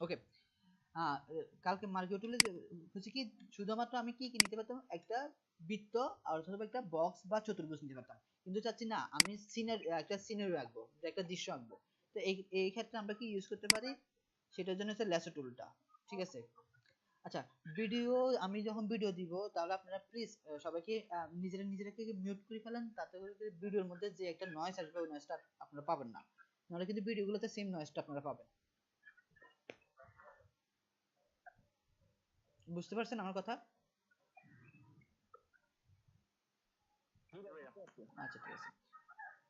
ওকে। কালকে মার্কেট টুলে হচ্ছে কি শুধুমাত্র আমি কি কি নিতে পারতাম, একটা বৃত্ত আর অথবা একটা বক্স বা চতুর্ভুজ নিতে পারতাম, কিন্তু চাচ্ছি না আমি একটা সিনারি আঁকবো, যে একটা দৃশ্য আঁকবো। তো এই ক্ষেত্রে আমরা কি ইউজ করতে পারি, সেটার জন্য হচ্ছে ল্যাসো টুলটা। ঠিক আছে। আচ্ছা, ভিডিও, আমি যখন ভিডিও দিব তাহলে আপনারা প্লিজ সবাইকে নিজেরাকে মিউট করে ফেলেন, তাতে করে ভিডিওর মধ্যে যে একটা নয়েজ আসবে ওই নয়েজটা আপনারা পাবেন না, নাহলে কিন্তু ভিডিওগুলোতে সেম নয়েজটা আপনারা পাবেন। বুঝতে পারছেন আমার কথা? আচ্ছা ঠিক আছে,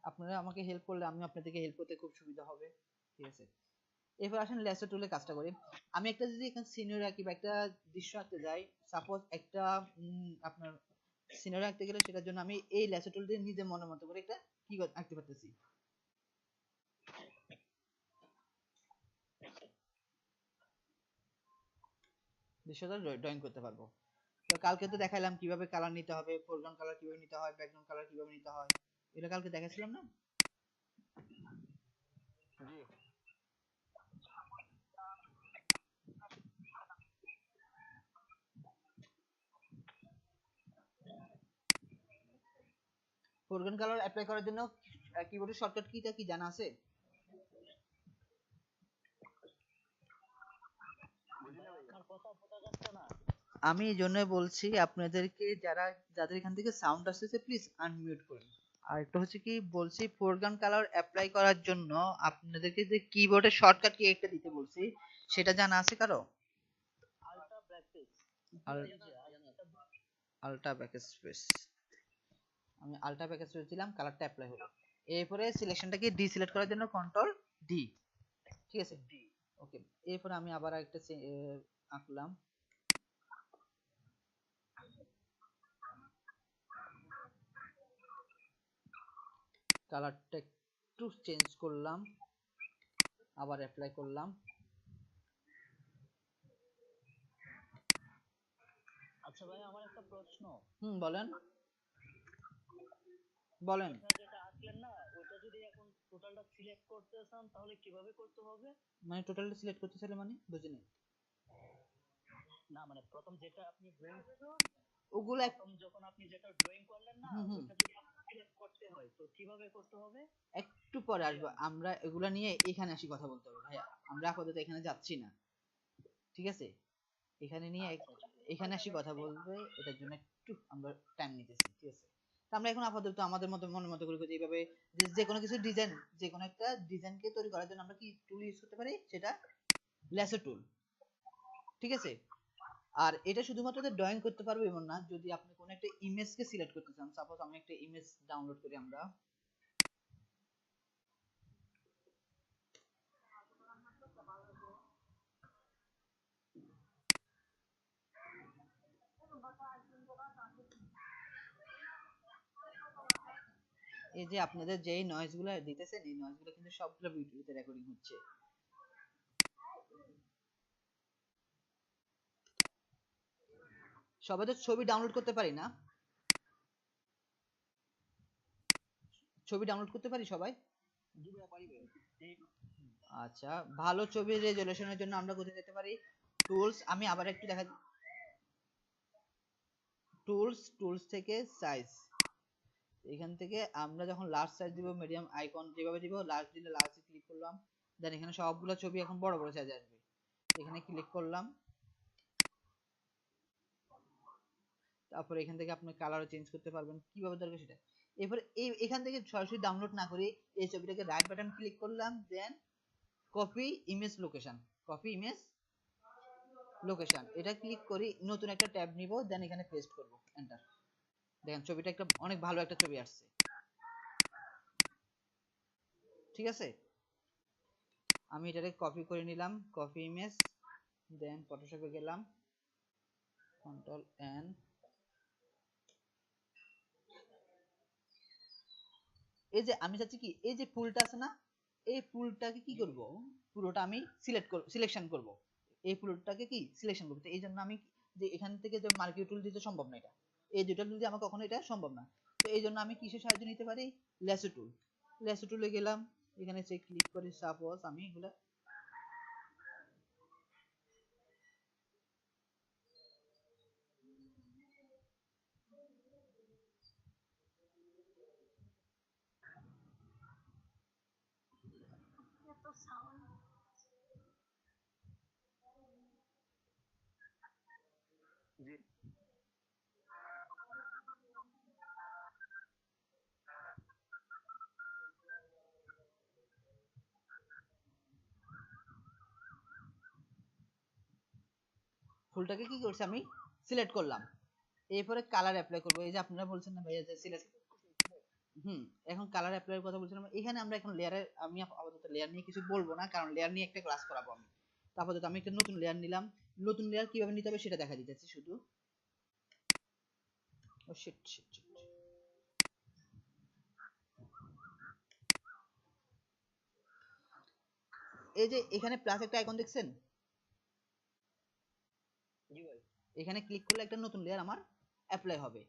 আপনারা আমাকে হেল্প করলে আমি আপনাদেরকে হেল্প করতে খুব সুবিধা হবে। ঠিক আছে, এরপর আসেন লেসো টুলে কাজটা করি। আমি একটা যদি এখানে সিনারি আঁকি বা একটা দৃশ্য আঁকতে যাই, সাপোজ একটা আপনার সিনারি আঁকতে গেলে সেটার জন্য আমি এই লেসো টুল দিয়ে নিজে মনের মতো করে একটা কি আঁকতে পারতেছি, দৃশ্যটা ড্রয়িং করতে পারবো। তো কালকে তো দেখাইলাম কিভাবে কালার নিতে হবে, ফোরগ্রাউন্ড কালার কিভাবে নিতে হয়, ব্যাকগ্রাউন্ড কালার কিভাবে নিতে হয়, এটা কালকে দেখাইছিলাম না? ফোরগ্রাউন্ড কালার অ্যাপ্লাই করার জন্য কিবোর্ডের শর্টকাট কিটা কি জানা আছে? আমি এই জন্য বলছি আপনাদেরকে, যাদের এখান থেকে সাউন্ড আসতেছে প্লিজ আনমিউট করুন। আর একটা হচ্ছে কি বলছি, ফোরগ্রাউন্ড কালার অ্যাপ্লাই করার জন্য আপনাদেরকে যে কিবোর্ডের শর্টকাট কি একটা দিতে বলছি, সেটা জানা আছে কারো? আলটা ব্যাক স্পেস, আমি আলটা ব্যাক স্পেস দিলাম, কালারটা অ্যাপ্লাই হলো। এরপরে সিলেকশনটাকে ডি সিলেক্ট করার জন্য কন্ট্রোল ডি। ঠিক আছে, ওকে। এরপরে আমি আবার একটা আঁকলাম, কালারটা একটু চেঞ্জ করলাম, আবার অ্যাপ্লাই করলাম। আচ্ছা ভাই, আমার একটা প্রশ্ন। বলেন বলেন। আপনারা যেটা আঁকলেন না, ওটা যদি এখন টোটালটা সিলেক্ট করতে চান তাহলে কিভাবে করতে হবে? মানে টোটালটা সিলেক্ট করতে চাইলে মানে বুঝিনি। না মানে প্রথম যেটা আপনি ড্রয়িং, ওগুলো প্রথম যখন আপনি যেটা ড্রয়িং করলেন না, হুম হুম ওটা যদি সিলেক্ট করতে হয় তো কিভাবে করতে হবে? একটু পরে আসবো, আমরা এগুলা নিয়ে এখানে আসি কথা বলতে হবে ভাইয়া, আমরা আপাতত এখানে যাচ্ছি না। ঠিক আছে, এখানে নিয়ে আচ্ছা আচ্ছা। এখানে আসি কথা বলবে, এটার জন্য একটু আমরা টাইম নিতেছি। ঠিক আছে, তো আমরা এখন আপাতত আমাদের মতো মনের মতো করে করি, এইভাবে যে কোনো কিছু ডিজাইন, যে কোনো একটা ডিজাইনকে তৈরি করার জন্য আমরা কি টুল ইউজ করতে পারি, সেটা ল্যাসো টুল। ঠিক আছে, আর এটা শুধুমাত্র যে ড্রয়িং করতে পারবো এমন না, যদি আপনি কোনো একটা ইমেজকে সিলেক্ট করতে চান, সাপোজ আমি একটা ইমেজ ডাউনলোড করি আমরা, এই যে আপনাদের যেই নয়েজ গুলো দিতেছেন, এই নয়েজ গুলো কিন্তু সবগুলো ভিডিওতে রেকর্ডিং হচ্ছে। সবাই তো ছবি ডাউনলোড করতে পারি না, ছবি ডাউনলোড করতে পারি সবাই? আচ্ছা, ভালো ছবির রেজলিউশনের জন্য আমরা কোথায় যেতে পারি? টুলস, আমি আবার একটু দেখা, টুলস থেকে সাইজ, এখান থেকে আমরা যখন লার্জ সাইজ দিব, মিডিয়াম আইকন যেভাবে দিব, লার্জ দিলে লার্জে ক্লিক করলাম, দেন এখানে সবগুলো ছবি এখন বড় বড় সাইজ আসবে, এখানে ক্লিক করলাম। তারপরে এখান থেকে আপনি কালারও চেঞ্জ করতে পারবেন কিভাবে দরকার সেটা। এরপরে এখান থেকে সরাসরি ডাউনলোড না করে এই ছবিটাকে রাইট বাটন ক্লিক করলাম, then copy image location, copy image location, এটা ক্লিক করি, নতুন একটা ট্যাব নিব, দেন এখানে পেস্ট করব, এন্টার। দেখেন ছবিটা একটা অনেক ভালো একটা ছবি আসছে। ঠিক আছে, আমি এটাকে কপি করে নিলাম, কপি ইমেজ, দেন ফটোশপে গেলাম, কন্ট্রোল এন, এই যে আমি চাচ্ছি কি, এই যে ফুলটা আছে না, এই ফুলটাকে কি করব, পুরোটা আমি সিলেকশন করব, এই ফুলটাকে কি সিলেকশন করব। তো এই জন্য আমি যে এখান থেকে যে মার্কিং টুল দিতে সম্ভব না, এটা এই দুটো টুল দিয়ে আমার কখনো এটা সম্ভব না। তো এই জন্য আমি কিসের সাহায্য নিতে পারি, ল্যাসো টুল। ল্যাসো টুলে গেলাম, এখানে সে ক্লিক করি, সাপোজ আমি এগুলা জি। ফুলটাকে কি করছি আমি সিলেক্ট করলাম, এরপরে কালার অ্যাপ্লাই করব। এই যে আপনারা বলছেন না ভাইয়া যে সিলেক্ট, এখন কালার অ্যাপ্লাইয়ের কথা বলছিলাম। এখানে আমরা এখন লেয়ারের, আমি আপাতত লেয়ার নিয়ে কিছু বলবো না, কারণ লেয়ার নিয়ে একটা ক্লাস করাবো আমি। তো আপাতত আমি একটা নতুন লেয়ার নিলাম। নতুন লেয়ার কিভাবে নিতে হবে সেটা দেখা দিতেছি শুধু। ও শিট শিট শিট, এই যে এখানে প্লাস একটা আইকন দেখছেন, জি ভাই। এখানে ক্লিক করলে একটা নতুন লেয়ার আমার অ্যাপ্লাই হবে।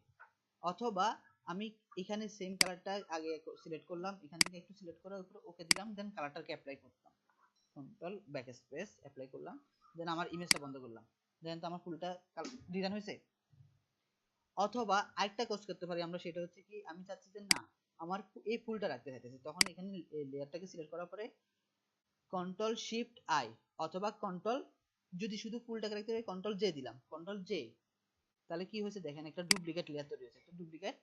অথবা আমি এখানে সেম কালারটা আগে সিলেক্ট করলাম, এখান থেকে একটু সিলেক্ট করার উপর ওকে দিলাম, দেন কালারটাকে অ্যাপ্লাই করলাম, কন্ট্রোল ব্যাক স্পেস অ্যাপ্লাই করলাম, দেন আমার ইমেজটা বন্ধ করলাম, দেন তো আমার ফুলটা ডিজাইন হয়েছে। অথবা আরেকটা কাজ করতে পারি আমরা, সেটা হচ্ছে কি আমি চাচ্ছি যে না আমার এই ফুলটা রাখতে চাইতেছি, তখন এখানে লেয়ারটাকে সিলেক্ট করার পরে কন্ট্রোল শিফট আই, অথবা কন্ট্রোল, যদি শুধু ফুলটাকে রাখতে চাই কন্ট্রোল জে দিলাম, কন্ট্রোল জে, তাহলে কি হয়েছে দেখেন একটা ডুপ্লিকেট লেয়ার তৈরি হয়েছে, একটা ডুপ্লিকেট,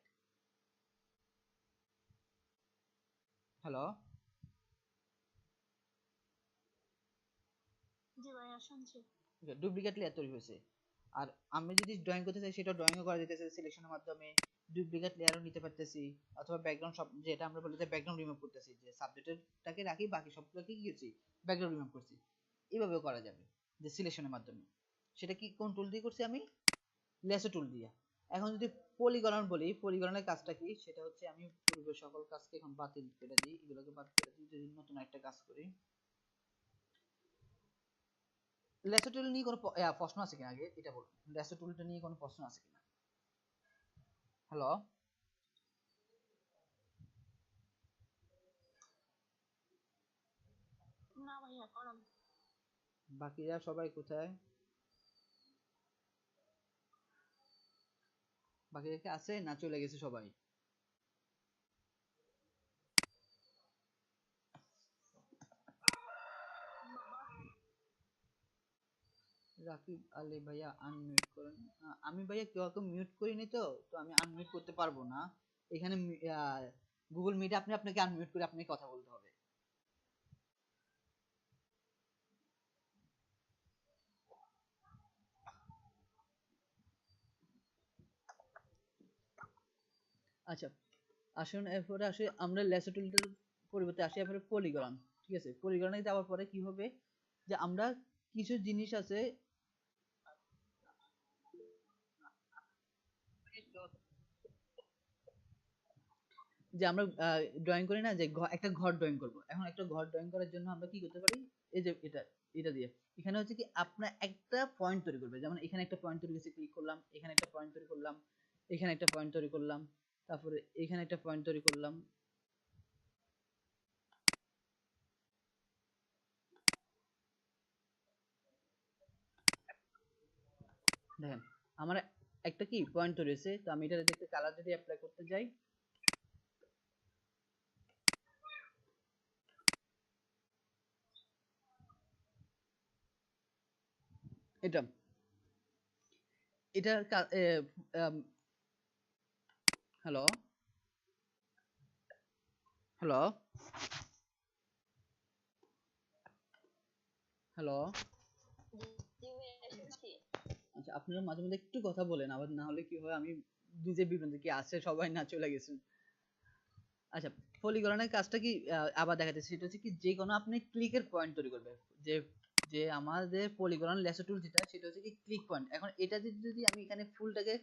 হ্যালো, জি ভাইয়া শুনছি। ডুপ্লিকেট লেয়ার তৈরি হয়েছে। আর আমি যদি ড্রয়িং করতে চাই সেটা ড্রয়িংও করা যেতেছে সিলেকশনের মাধ্যমে, ডুপ্লিকেট লেয়ারও নিতে পারতেছি, অথবা ব্যাকগ্রাউন্ড সব, যেটা আমরা বলি যে ব্যাকগ্রাউন্ড রিমুভ করতেছি, যে সাবজেক্টেরটাকে রাখি বাকি সবগুলোকে কি করছি ব্যাকগ্রাউন্ড রিমুভ করছি, এইভাবেও করা যাবে যে সিলেকশনের মাধ্যমে। সেটা কি কোন টুল দিয়ে করছি আমি, লেসো টুল দিয়ে। এখন যদি পলিগনন বলি, পলিগননের কাজটা কি, সেটা হচ্ছে আমি পূর্বের সকল কাজকে এখন বাতিল করে দিই, এগুলোকে বাদ করে দিই, যদি নতুন একটা কাজ করি। লেসো টুল নিয়ে কোনো প্রশ্ন আছে কিনা আগে এটা বলুন, লেসো টুলটা নিয়ে কোনো প্রশ্ন আছে কিনা, হ্যালো, না ভাইয়া করান। বাকিরা সবাই কোথায়, বাকিরা কি আছে না চলে গেছে সবাই? রাকিব আলী ভাইয়া আনমিউট করেন। আমি ভাইয়া কাউকে মিউট করিনি, তো তো আমি আনমিউট করতে পারবো না এখানে। গুগল মিটে আপনি আপনাকে আনমিউট করে আপনি কথা বলতে হবে। আচ্ছা, আসুন এরপরে আসি আমরা লেসো টুলটার পরিবর্তে আসি এরপরে পলিগন। ঠিক আছে, পলিগনে যাওয়ার পরে কি হবে, যে আমরা কিছু জিনিস আছে, যে আমরা ড্রয়িং করি না, যে একটা ঘর ড্রয়িং করব, এখন একটা ঘর ড্রয়িং করার জন্য আমরা কি করতে পারি, এই যে এটা, এটা দিয়ে এখানে হচ্ছে কি আপনার একটা পয়েন্ট তৈরি করবে, যেমন এখানে একটা পয়েন্ট তৈরি করতে ক্লিক করলাম, এখানে একটা পয়েন্ট তৈরি করলাম, এখানে একটা পয়েন্ট তৈরি করলাম, তারপরে এখানে একটা পয়েন্ট তৈরি করলাম, দেখেন আমার একটা কি পয়েন্ট তৈরি হয়েছে। তো আমি এটা দেখতে কালার যদি অ্যাপ্লাই করতে যাই, এটা এটা হ্যালো, হ্যালো, হ্যালো, জি ভাইয়া শুনছি। আচ্ছা আপনারা মাঝে মধ্যে একটু কথা বলেন, আবার না হলে কি হয় আমি নিজে বিভ্রান্ত, কি আছে সবাই না চলে গেছেন। আচ্ছা, পলিগনের কাজটা কি আবার দেখাচ্ছি, সেটা হচ্ছে কি যে কোনো আপনি ক্লিকের পয়েন্ট তৈরি করবে, যে যে আমাদের পলিগন লেসো টুল যেটা, সেটা হচ্ছে কি ক্লিক পয়েন্ট। এখন এটা যদি আমি এখানে ফুলটাকে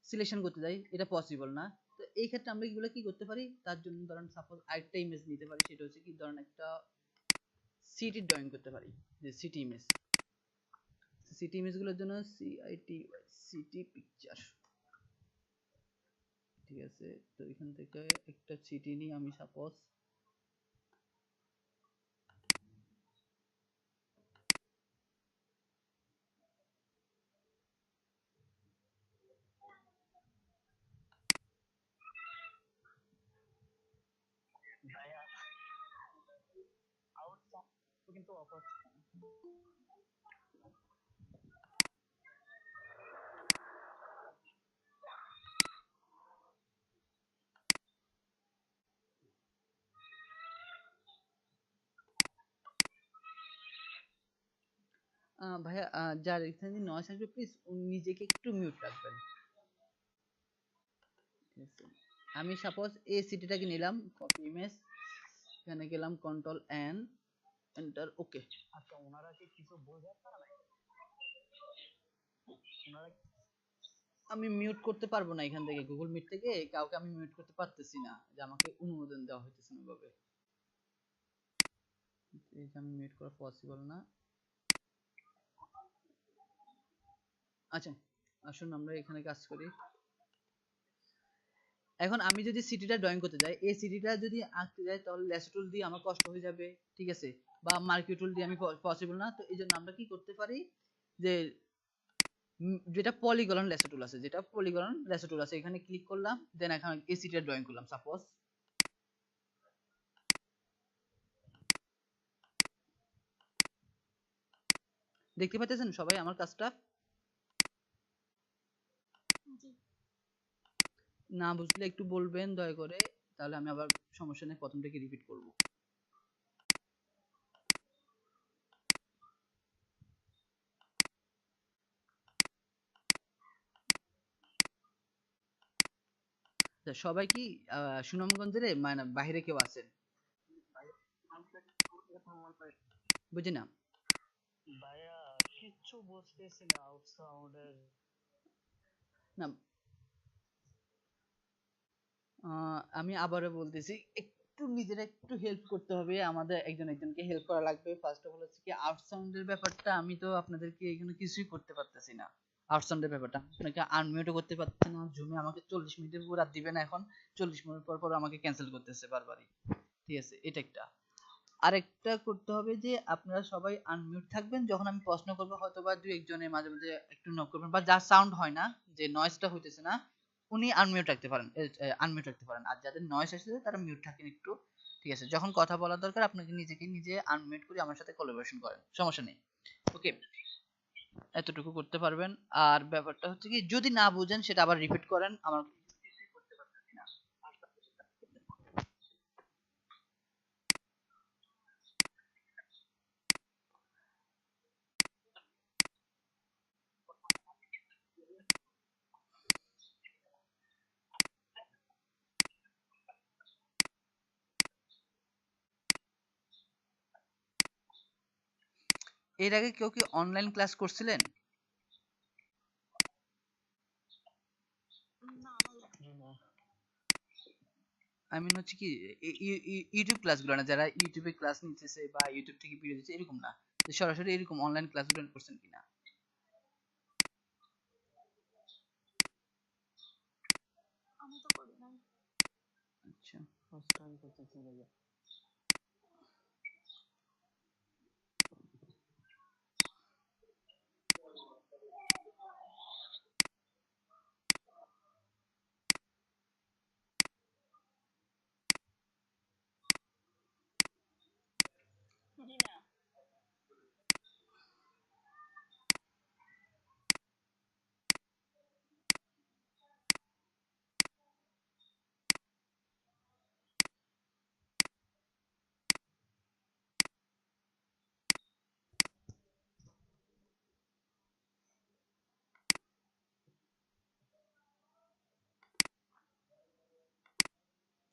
সিলেকশন করতে যাই, এটা পসিবল না। তো এই ক্ষেত্রে আমরা এগুলো কি করতে পারি, তার জন্য ধরেন সাপোজ আরেকটা ইমেজ নিতে পারি, সেটা হচ্ছে কি ধরেন একটা সিটি ড্রয়িং করতে পারি, যে সিটি ইমেজ, সিটি ইমেজগুলোর জন্য সিআইটি সিটি পিকচার। ঠিক আছে, তো এখান থেকে একটা সিটি নিই আমি সাপোজ, ভাইয়া আউট কিন্তু অফ হচ্ছে না। ভাইয়া যার এখানে নয়েজ আসবে প্লিজ নিজেকে একটু মিউট রাখবেন, ঠিক আছে? আমি সাপোজ এই সিটিটাকে নিলাম, কপি ইমেজ, এখানে গেলাম কন্ট্রোল এন, এন্টার, ওকে। আচ্ছা, ওনারা কি কিছু বোঝেন না নাকি? ওনারা আমি মিউট করতে পারবো না এখান থেকে, গুগল মিট থেকে কাউকে আমি মিউট করতে পারতেছি না, যে আমাকে অনুমোদন দেওয়া হইতেছে না ভাবে, এই যে আমি মিউট করা পসিবল না। আচ্ছা, আসুন আমরা এখানে কাজ করি। এখন আমি যদি সিটিটা ড্রয়িং করতে যাই, এই সিটিটা যদি আঁকতে যাই তাহলে ল্যাসো টুল দিয়ে আমার কষ্ট হয়ে যাবে, ঠিক আছে? বা মার্কিউ টুল দিয়ে আমি পসিবল না, তো এই জন্য আমরা কি করতে পারি, যে যেটা পলিগন ল্যাসো টুল আছে, যেটা পলিগন ল্যাসো টুল আছে, এখানে ক্লিক করলাম, দেন এখন এই সিটিটা ড্রয়িং করলাম সাপোজ। দেখতে পাচ্ছেন সবাই আমার কাজটা? জি। না বুঝলে একটু বলবেন দয়া করে, তাহলে আমি আবার সমস্যা নেই, প্রথম থেকে রিপিট করব। আচ্ছা, সবাই কি সুনামগঞ্জের মানে বাইরে কেউ আছেন? বুঝি না। ভাইয়া কিচ্ছু বুঝতেছি না আউট সাউন্ডের। না, আমি আবারও বলতেছি, একটু নিজেরা একটু হেল্প করতে হবে, আমাদের একজন একজনকে হেল্প করা লাগবে। ফার্স্ট অফ অল হচ্ছে কি আউট সাউন্ডের ব্যাপারটা, আমি তো আপনাদেরকে এখানে কিছুই করতে পারতেছি না। আউট সাউন্ডের ব্যাপারটা আপনাকে আনমিউটও করতে পারতেছি না, জুমে আমাকে 40 মিনিটের উপর আর দিবে না, এখন 40 মিনিট পর পর আমাকে ক্যান্সেল করতেছে বারবারই, ঠিক আছে? এটা একটা। আরেকটা করতে হবে যে আপনারা সবাই আনমিউট থাকবেন, যখন আমি প্রশ্ন করবো হয়তো বা দুই একজনের মাঝে মাঝে একটু নক করবেন, বা যার সাউন্ড হয় না, যে নয়েজটা হইতেছে না, উনি আনমিউট রাখতে পারেন, আনমিউট রাখতে পারেন। আর যাদের নয়েজ আসছে তারা মিউট থাকেন একটু, ঠিক আছে? যখন কথা বলা দরকার আপনাকে নিজেকে নিজে আনমিউট করে আমার সাথে কোলাবোরেশন করেন, সমস্যা নেই। ওকে, এতটুকু করতে পারবেন। আর ব্যাপারটা হচ্ছে কি, যদি না বুঝেন সেটা আবার রিপিট করেন, আমার কিছুই করতে পারতেছি না। এর আগে কেউ কি অনলাইন ক্লাস করছিলেন? না আমার না, আই মিন হচ্ছে কি, ইউটিউব ক্লাসগুলো না, যারা ইউটিউবে ক্লাস নিতেছে বা ইউটিউব থেকে ভিডিও দিচ্ছে এরকম না, যে সরাসরি এরকম অনলাইন ক্লাসগুলো করছেন কিনা? আমি তো করি নাই। আচ্ছা, ফার্স্ট টাইম করতেছি ভাইয়া। জি না।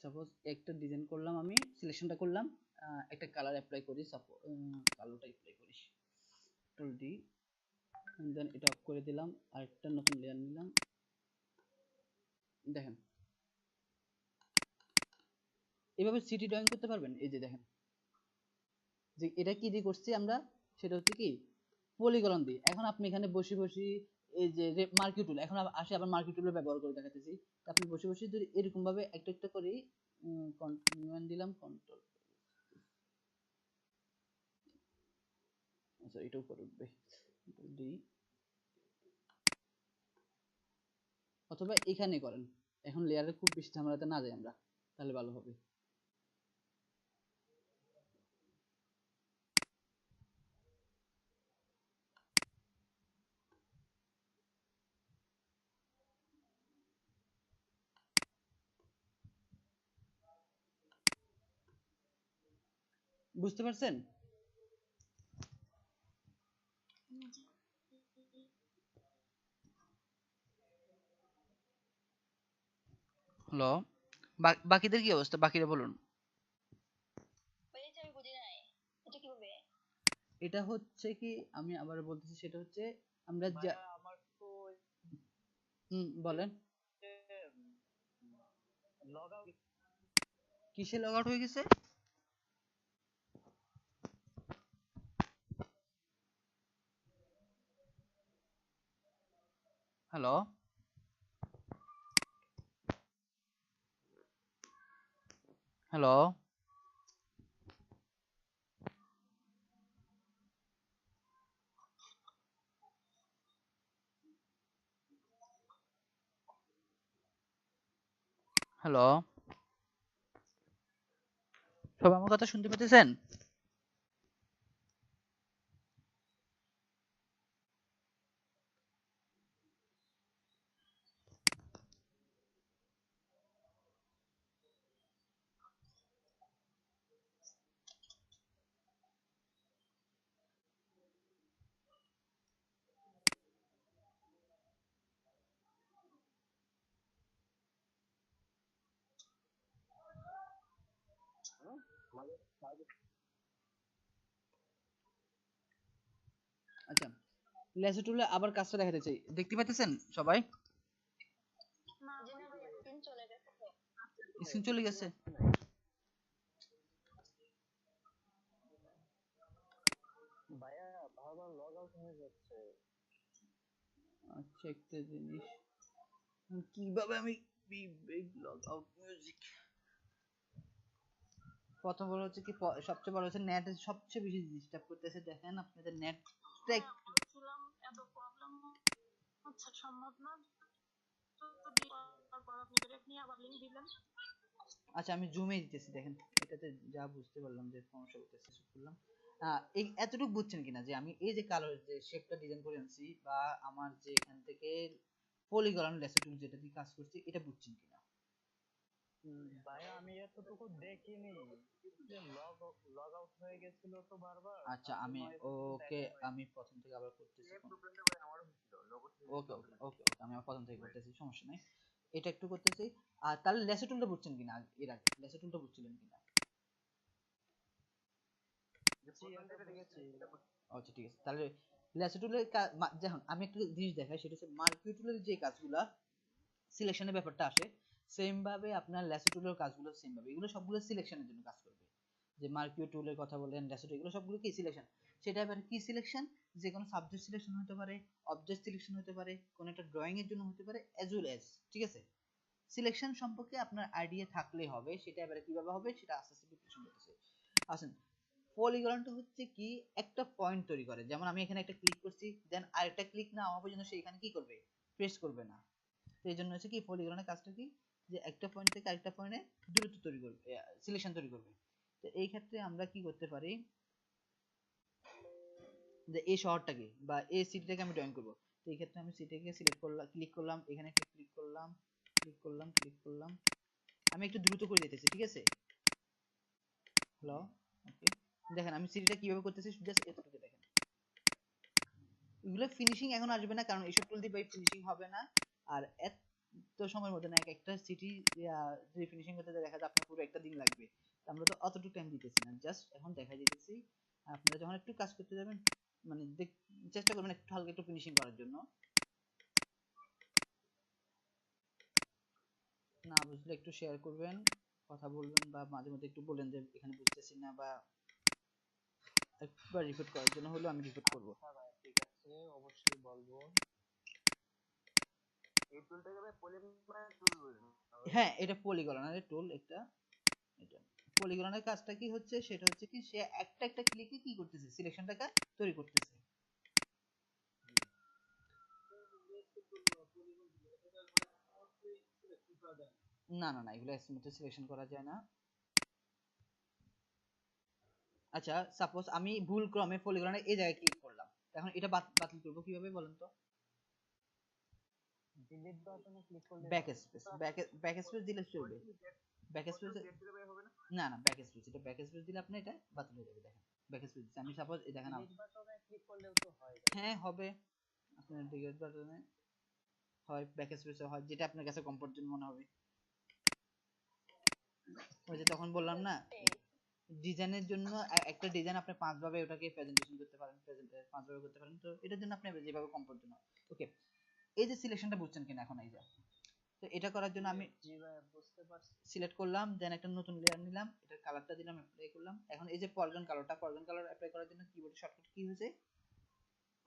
সাপোজ একটা ডিজাইন করলাম, আমি সিলেকশনটা করলাম, একটা কালার অ্যাপ্লাই করি, সাপোজ কালোটা অ্যাপ্লাই করি, কন্ট্রোল ডি, দেন এটা অফ করে দিলাম, আরেকটা নতুন লেয়ার নিলাম। দেখেন এভাবে সিটি ড্রয়িং করতে পারবেন। এই যে দেখেন, যে এটা কি দিয়ে করছি আমরা, সেটা হচ্ছে কি পলিগন দিয়ে। এখন আপনি এখানে বসে বসে এই যে মার্কিউ টুল, এখন আসে আবার মার্কিউ টুলের ব্যবহার করে দেখাতেছি। তো আপনি বসে বসে যদি এরকম ভাবে একটা একটা করে কন্টিনিউ দিলাম, কন্ট্রোল, আচ্ছা এটা উপরে উঠবে, ডি, অথবা এখানে করেন। এখন লেয়ারে খুব বেশি ঝামেলাতে না যাই আমরা, তাহলে ভালো হবে। বুঝতে পারছেন? হ্যালো, বাকিদের কি অবস্থা, বাকিরা বলুন। বলেছি আমি বুঝি নাই এটা কিভাবে। এটা হচ্ছে কি, আমি আবার বলতেছি, সেটা হচ্ছে আমরা যা ভাইয়া আমার তো বলেন। Log out. কিসে লগ আউট হয়ে গেছে? হ্যালো, হ্যালো, হ্যালো, সবাই আমার কথা শুনতে পেতেছেন? আচ্ছা, লেসো টুলে আবার কাজটা দেখাতে চাই, দেখতে পাইতেছেন সবাই? না জি না ভাইয়া স্ক্রিন চলে গেছে। স্ক্রিন চলে গেছে? ভাইয়া বারবার লগ আউট হয়ে যাচ্ছে। আচ্ছা, একটা জিনিস, কিভাবে আমি লগ আউট মিউজিক, প্রথম বড় হচ্ছে কি, সবচেয়ে বড় হচ্ছে নেট সবচেয়ে বেশি ডিস্টার্ব করতেছে। দেখেন আপনাদের নেট। হ্যাঁ বলছিলাম এত প্রবলেম হচ্ছে সম্ভব না যদি তারপর আপনি ব্রেক নিয়ে আবার লিংক দিলেন। আচ্ছা, আমি জুমে দিতেছি, দেখেন এটাতে যা বুঝতে পারলাম যে সমস্যা করতেছে, শুট করলাম। এই এতটুকু বুঝছেন কিনা যে আমি এই যে কালার যে শেপটা ডিজাইন করে আনছি, বা আমার যে এখান থেকে পলিগন লেসো টুল যেটা দিয়ে কাজ করছি, এটা বুঝছেন কিনা? ভাইয়া আমি এতটুকু দেখিনি যে লগ আউট হয়ে গেছিল তো বারবার, আচ্ছা, তার জন্য আমি এতটুকু ওকে, দেখা হয়নি। আমি প্রথম থেকে আবার করতেছি। ওকে, ওকে, ওকে, ওকে, আমি আবার প্রথম থেকে করতেছি, সমস্যা নাই। এটা একটু করতেছি। আর তাহলে লেসো টুলটা বুঝছেন কিনা, এর আগে লেসো টুলটা বুঝছিলেন কিনা? জি এটা বুঝছি। আচ্ছা, ঠিক আছে, তাহলে লেসো টুলের দেখুন আমি একটা জিনিস দেখাই, সেটা হচ্ছে মার্কিও টুলের যে কাজগুলা সিলেকশনের ব্যাপারটা আসে, সেম ভাবে আপনার লেসো টুলের কাজগুলো সেম ভাবে, এগুলো সবগুলো সিলেকশনের জন্য কাজ করবে। যে মার্কিও টুলের কথা বলেন, লেসো টুল, এগুলো সবগুলো কি সিলেকশন। সেটা এবার কি সিলেকশন, যে কোনো সাবজেক্ট সিলেকশন হতে পারে, অবজেক্ট সিলেকশন হতে পারে, কোনো একটা ড্রয়িং এর জন্য হতে পারে, অ্যাজ ওয়েল অ্যাজ, ঠিক আছে। সিলেকশন সম্পর্কে আপনার আইডিয়া থাকলেই হবে, সেটা এবারে কিভাবে হবে সেটা আস্তে আস্তে প্রিপারেশন করতেছে। আসেন, পলিগনটা হচ্ছে কি, একটা পয়েন্ট তৈরি করে, যেমন আমি এখানে একটা ক্লিক করছি, দেন আরেকটা ক্লিক না হওয়া পর্যন্ত সে এখানে কি করবে, প্রেস করবে না। তো এই জন্য হচ্ছে কি, পলিগনের কাজটা কি, যে একটা পয়েন্ট থেকে আরেকটা পয়েন্টে দূরত্ব তৈরি করবে, সিলেকশন তৈরি করবে। তো এই ক্ষেত্রে আমরা কি করতে পারি, যে এই শহরটাকে বা এই সিটিটাকে আমি ড্রয়িং করব। তো এই ক্ষেত্রে আমি সিটিটাকে সিলেক্ট করলাম, ক্লিক করলাম, এখানে একটা ক্লিক করলাম, ক্লিক করলাম, ক্লিক করলাম। আমি একটু দ্রুত করে দিতেছি, ঠিক আছে। হ্যালো, ওকে, দেখেন আমি সিটিটা কিভাবে করতেছি, জাস্ট এতটুকু দেখেন। এগুলো ফিনিশিং এখন আসবে না, কারণ এইসব টুল দিয়ে ফিনিশিং হবে না। আর এত সময়ের মধ্যে না, একটা সিটি যদি ফিনিশিং করতে দেখা যায় আপনার পুরো একটা দিন লাগবে। তো আমরা তো অতটুকু টাইম দিতেছি না, জাস্ট এখন দেখাই দিতেছি। আপনারা যখন একটু কাজ করতে যাবেন, মানে চেষ্টা করবেন একটু হালকা একটু ফিনিশিং করার জন্য। না বুঝলে একটু শেয়ার করবেন, কথা বলবেন, বা মাঝে মধ্যে একটু বলেন যে এখানে বুঝতেছি না, বা একবার রিপিট করার জন্য হলেও আমি রিপিট করব। আচ্ছা ভাই ঠিক আছে, অবশ্যই বলবো। এই টুলটাকে ভাই পলিমার টুল বলে। হ্যাঁ, এটা পলিগননের টুল একটা। এটা পলিগনের কাজটা কি হচ্ছে, সেটা হচ্ছে কি, সে একটা একটা ক্লিকে কি করতেছে, সিলেকশনটাকে তৈরি করতেছে। না, না, না, এগুলো স্মুথলি সিলেকশন করা যায় না। আচ্ছা, সাপোজ আমি ভুল ক্রমে পলিগনের এই জায়গায় ক্লিক করলাম, এখন এটা বাতিল করব কিভাবে বলেন তো? ডিলিট বাটনে ক্লিক করলে ব্যাক হবে। স্পেস, ব্যাক স্পেস দিলে চলবে। ব্যাক স্পেস, না, না, ব্যাক স্পেস, এটা ব্যাক স্পেস দিলে আপনি এটা বাতিল হয়ে যাবে, দেখেন ব্যাক স্পেস দিচ্ছি আমি, সাপোজ এই দেখেন ডিলিট বাটনে ক্লিক করলেও তো হয় ভাই। হ্যাঁ হবে, আপনার ডিলিট বাটনে হয়, ব্যাক স্পেসে হয়, যেটা আপনার কাছে কমফোর্ট জোন মনে হবে। ওই যে তখন বললাম না, ডিজাইনের জন্য একটা ডিজাইন আপনি পাঁচ ভাবে ওটাকে প্রেজেন্টেশন করতে পারেন, পাঁচ ভাবে করতে পারেন। তো এটার জন্য আপনি যেভাবে কমফোর্ট জন্য। ওকে, এই যে সিলেকশনটা বুঝছেন কিনা এখন? এই যে, তো এটা করার জন্য আমি জি ভাই বুঝতে পারছি। সিলেক্ট করলাম, দেন একটা নতুন লেয়ার নিলাম, এটার কালারটা দিলাম, অ্যাপ্লাই করলাম। এখন এই যে পলিগন কালার অ্যাপ্লাই করার জন্য কিবোর্ডের শর্টকাট কি হয়েছে?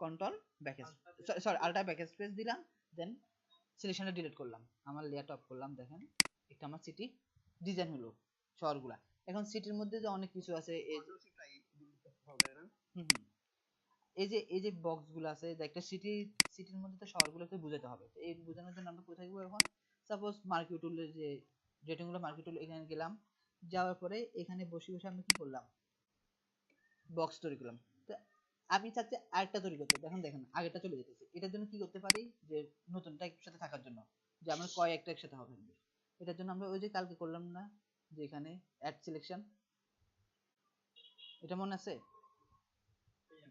কন্ট্রোল ব্যাক সরি আলটা ব্যাক স্পেস দিলাম, দেন সিলেকশনটা ডিলিট করলাম, আমার লেয়ারটা অফ করলাম। দেখেন একটা আমার সিটি ডিজাইন হলো শহরগুলা। এখন সিটির মধ্যে যে অনেক কিছু আছে, এই হুম হুম, এই যে বক্স গুলো আছে, যে একটা সিটির মধ্যে তো শহরগুলোকে বোঝাতে হবে। তো এই বোঝানোর জন্য আমরা কোথায় যাবো এখন? সাপোজ মার্কেট টুলের যে রেটিং গুলো, মার্কেট টুল এখানে গেলাম, যাওয়ার পরে এখানে বসে বসে আমরা কি করলাম? বক্স তৈরি করলাম। তো আমি চাচ্ছি আরেকটা তৈরি করতে, দেখেন দেখেন আগেরটা চলে যেতেছে। এটার জন্য কি করতে পারি? যে নতুনটা একসাথে থাকার জন্য, যে আমার কয়েকটা একসাথে হবে, এটার জন্য আমরা ওই যে কালকে করলাম না, যে এখানে অ্যাড সিলেকশন, এটা মনে আছে?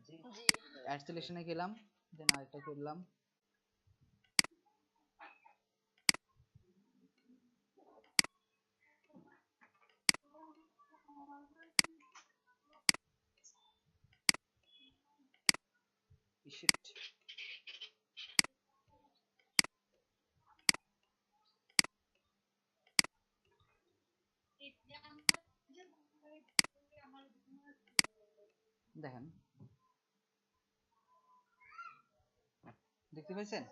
জি অ্যাড সিলেকশনে গেলাম, দেন আরেকটা করলাম, শিট, দেখেন দেখতে পাইছেন?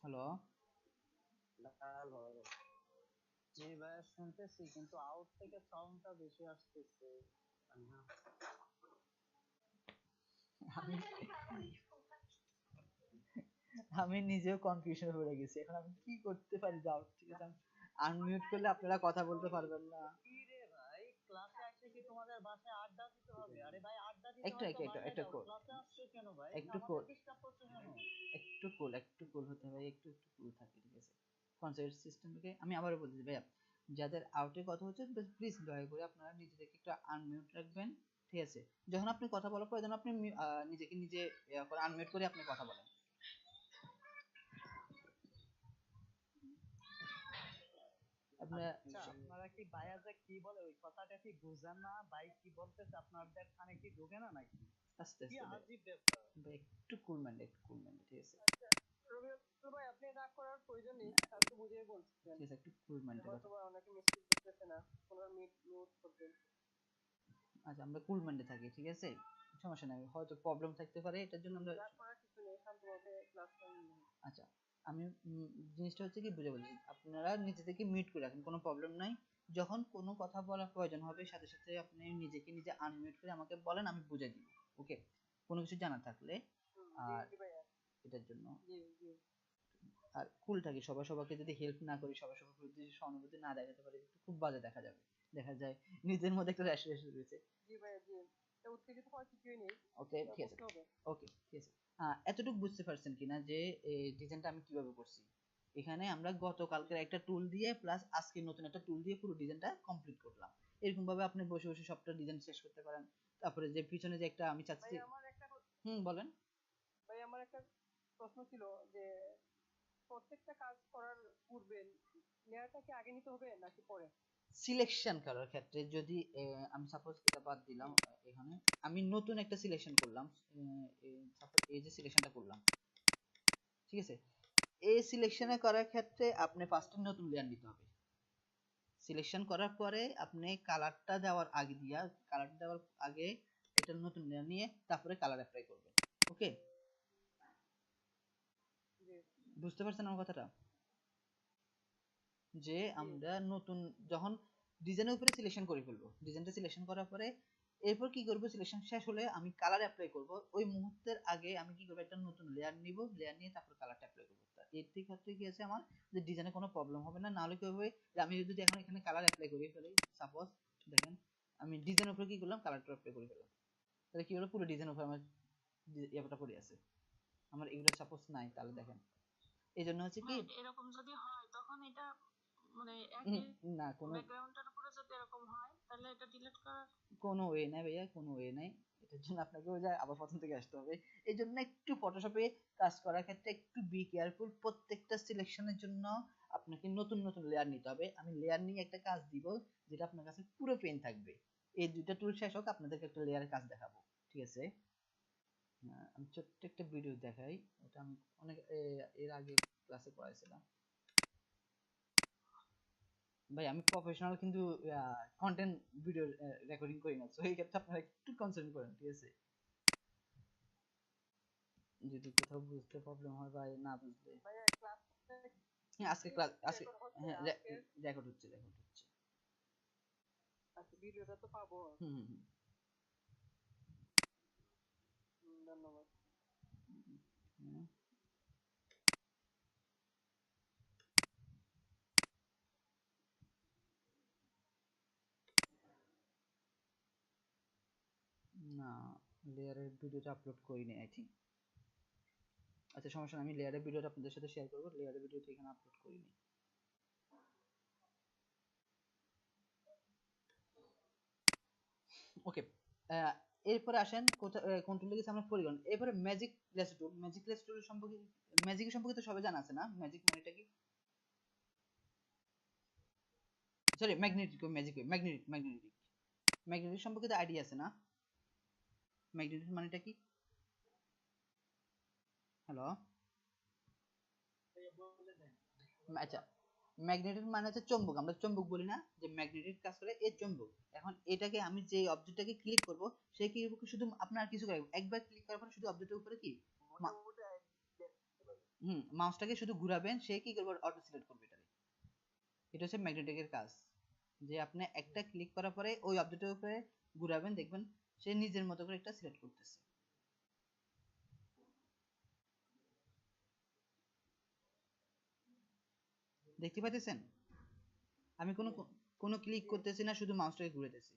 হ্যালো, জি ভাই শুনতেছি, কিন্তু আউট থেকে সাউন্ডটা বেশি আসতেছে। আমি আমি নিজেও কনফিউশনে পড়ে গেছি, এখন আমি কি করতে পারি? যাও, ঠিক আছে, আনমিউট করলে আপনারা কথা বলতে পারবেন না। কি রে ভাই, ক্লাসে আসে কি তোমাদের বাসায় আড্ডা দিতে হবে? আরে ভাই আড্ডা দিতে একটু হয় তো একটু একটু বাইরে একটু যাও, কোল, ক্লাসে আসছো কেন ভাই? একটু আমাদের কোল, ডিস্টার্ব করছো কেন? একটু কুল হতে হবে, একটু কুল থাকে, ঠিক আছে? কনসার্ট সিস্টেমকে আমি আবারও বলতেছি ভাইয়া, যাদের আউটে কথা হচ্ছে প্লিজ দয়া করে আপনারা নিজেদেরকে একটু আনমিউট রাখবেন, ঠিক আছে? যখন আপনি কথা বলার প্রয়োজন, আপনি নিজেকে নিজে আনমিউট করে আপনি কথা বলেন। আপনারা আচ্ছা আপনারা কি ভাইয়া যে কি বলে ওই কথাটা কি বুঝেন না? ভাই কি বলতেছে আপনাদের কানে কি ঢোকে না নাকি? আস্তে কি আস্তে ভাই, আজীব ব্যাপার। ভাই একটু কুল মাইন্ড, একটু কুল মাইন্ড, ঠিক আছে? আচ্ছা, রবিউল ভাই আপনি রাগ করার প্রয়োজন নেই, আমি তো বুঝিয়ে বলছেন। ঠিক আছে, একটু কুল মাইন্ডে হয়তো কথা। বা অনেকে মিস্টেক বুঝতেছে না, ওনারা মিউট করবেন। আচ্ছা, আমরা কুল মাইন্ডে থাকি, ঠিক আছে? সমস্যা নাই, হয়তো প্রবলেম থাকতে পারে, এটার জন্য আমরা রাগ করার কিছু নেই, শান্তভাবে ক্লাস নেন। আচ্ছা, আমি জিনিসটা হচ্ছে কি বুঝে বলছি, আপনারা নিজে থেকে মিউট করে রাখেন, কোনো প্রবলেম নাই। যখন কোনো কথা বলার প্রয়োজন হবে, সাথে সাথে আপনি নিজেকে নিজে আনমিউট করে আমাকে বলেন, আমি বুঝাই দিব। ওকে, কোনো কিছু জানা থাকলে। জি আর জি ভাইয়া, এটার জন্য জি জি আর কুল থাকি, সবাইকে যদি হেল্প না করি, সবার প্রতি যদি সহানুভূতি না দেখাতে পারি, খুব বাজে দেখা যাবে। দেখা যায় নিজের মধ্যে একটা র্যাশ র্যাশ রয়েছে। জি ভাইয়া, জি এটা উত্তেজিত হওয়ার কিছুই নেই, ওকে, এটা ঠিক আছে, বুঝতে হবে। ওকে, ঠিক আছে। এতটুকু বুঝতে পারছেন কিনা যে এই ডিজাইনটা আমি কিভাবে করছি? এখানে আমরা গতকালকের একটা টুল দিয়ে প্লাস আজকে নতুন একটা টুল দিয়ে পুরো ডিজাইনটা কমপ্লিট করলাম। এরকম ভাবে আপনি বসে বসে সবটা ডিজাইন শেষ করতে পারেন। তারপরে যে পিছনে যে একটা আমি চাচ্ছি, ভাইয়া আমার একটা বলেন। ভাই আমার একটা প্রশ্ন ছিল যে প্রত্যেকটা কাজ করার পূর্বে লেয়ারটা কি আগে নিতে হবে নাকি পরে? সিলেকশন করার ক্ষেত্রে যদি আমি সাপোজ এটা বাদ দিলাম, এখানে আমি নতুন একটা সিলেকশন করলাম, সাপোজ এই যে সিলেকশনটা করলাম, ঠিক আছে? এই সিলেকশনে করার ক্ষেত্রে আপনি ফার্স্টে নতুন লেয়ার নিতে হবে। সিলেকশন করার পরে আপনি কালারটা দেওয়ার আগে কালার দেওয়ার আগে এটা নতুন লেয়ার নিয়ে তারপরে কালার অ্যাপ্লাই করবেন। ওকে, জি বুঝতে পারছেন আমার কথাটা? যে জি আমরা নতুন যখন ডিজাইনের উপরে সিলেকশন করে ফেলবো, ডিজাইনটা সিলেকশন করার পরে এরপর কি করব? সিলেকশন শেষ হলে আমি কালার অ্যাপ্লাই করব, ওই মুহূর্তের আগে আমি কি করব? একটা নতুন লেয়ার নিব, লেয়ার নিয়ে তারপর কালারটা অ্যাপ্লাই করব। এর থেকে ক্ষেত্রে কি আছে আমার, যে ডিজাইনে কোনো প্রবলেম হবে না। নাহলে কি হবে, যে আমি যদি এখন এখানে কালার অ্যাপ্লাই করে ফেলি, সাপোজ দেখেন আমি ডিজাইনের উপরে কি করলাম, কালারটা অ্যাপ্লাই করে ফেললাম, তাহলে কি হলো? পুরো ডিজাইনের উপরে আমার ইয়াটা পড়ে আছে, আমার এগুলো সাপোজ নাই, তাহলে দেখেন এই জন্য হচ্ছে কি, ভাই এরকম যদি হয় তখন এটা মানে উম, একই না কোনো ব্যাকগ্রাউন্ডের উপরে যদি এরকম হয় তাহলে এটা ডিলিট করার কোনো ওয়ে নাই ভাইয়া, কোনো ওয়ে নাই। এটার জন্য আপনাকে ওই যে আবার প্রথম থেকে আসতে হবে। এই জন্য একটু ফটোশপে কাজ করার ক্ষেত্রে একটু বি কেয়ারফুল। প্রত্যেকটা সিলেকশনের জন্য আপনাকে নতুন নতুন লেয়ার নিতে হবে। আমি লেয়ার নিয়ে একটা কাজ দিব যেটা আপনার কাছে পুরো পেন থাকবে। এই দুইটা টুল শেষ হোক, আপনাদেরকে একটা লেয়ারের কাজ দেখাবো, ঠিক আছে? আমি ছোট্ট একটা ভিডিও দেখাই, ওটা আমি অনেক এর আগে ক্লাসে পড়াইছিলাম। ভাই আমি প্রফেশনাল কিন্তু কন্টেন্ট ভিডিও রেকর্ডিং করি না, তো এই ক্ষেত্রে আপনারা একটু কনসার্ন করেন, ঠিক আছে? যদি কোথাও বুঝতে প্রবলেম হয় বা না বুঝলে, ভাইয়া ক্লাস হ্যাঁ আজকে ক্লাস আজকে হচ্ছে হ্যাঁ আজকে? রেকর্ড হচ্ছে, রেকর্ড হচ্ছে। আচ্ছা, ভিডিওটা তো পাবো। হুম হুম হুম। ধন্যবাদ। হুম। না, লেয়ারের ভিডিওটা আপলোড করিনি আই থিঙ্ক। আচ্ছা সমস্যা না, আমি লেয়ারের ভিডিওটা আপনাদের সাথে শেয়ার করবো। লেয়ারের ভিডিওটা এখানে আপলোড করিনি। ওকে, এরপরে আসেন কোন টুলে গেছে আমরা, পলিগন। এরপরে ম্যাজিক লেস টুল। ম্যাজিক লেস টুল সম্পর্কে, ম্যাজিক সম্পর্কে তো সবাই জানা আছে না? ম্যাজিক মানেটা কি? Sorry magnetic, magic magnetic magnetic magnetic সম্পর্কে তো আইডিয়া আছে না? ম্যাগনেটিক মানেটা কি? হ্যালো, আচ্ছা, ম্যাগনেটিক মানে হচ্ছে চুম্বক। আমরা চুম্বক বলি না, যে ম্যাগনেটিক কাজ করে এই চুম্বক। এখন এটাকে আমি যে অবজেক্টটাকে ক্লিক করব, সেই কি শুধু আপনার কিছু করে একবার ক্লিক করার পরে শুধু অবজেক্টের উপরে কি মাউসটাকে শুধু ঘোরাবেন, সে কি করবে? অটো সিলেক্ট করবে এটাকে। এটা হচ্ছে ম্যাগনেটিকের কাজ, যে আপনি একটা ক্লিক করার পরে ওই অবজেক্টের উপরে ঘোরাবেন, দেখবেন সে নিজের মতো করে একটা সিলেক্ট করতেছে। দেখতে পাইতেছেন? আমি কোনো ক্লিক করতেছি না, শুধু মাউসটাকে ঘুরাইতেছি।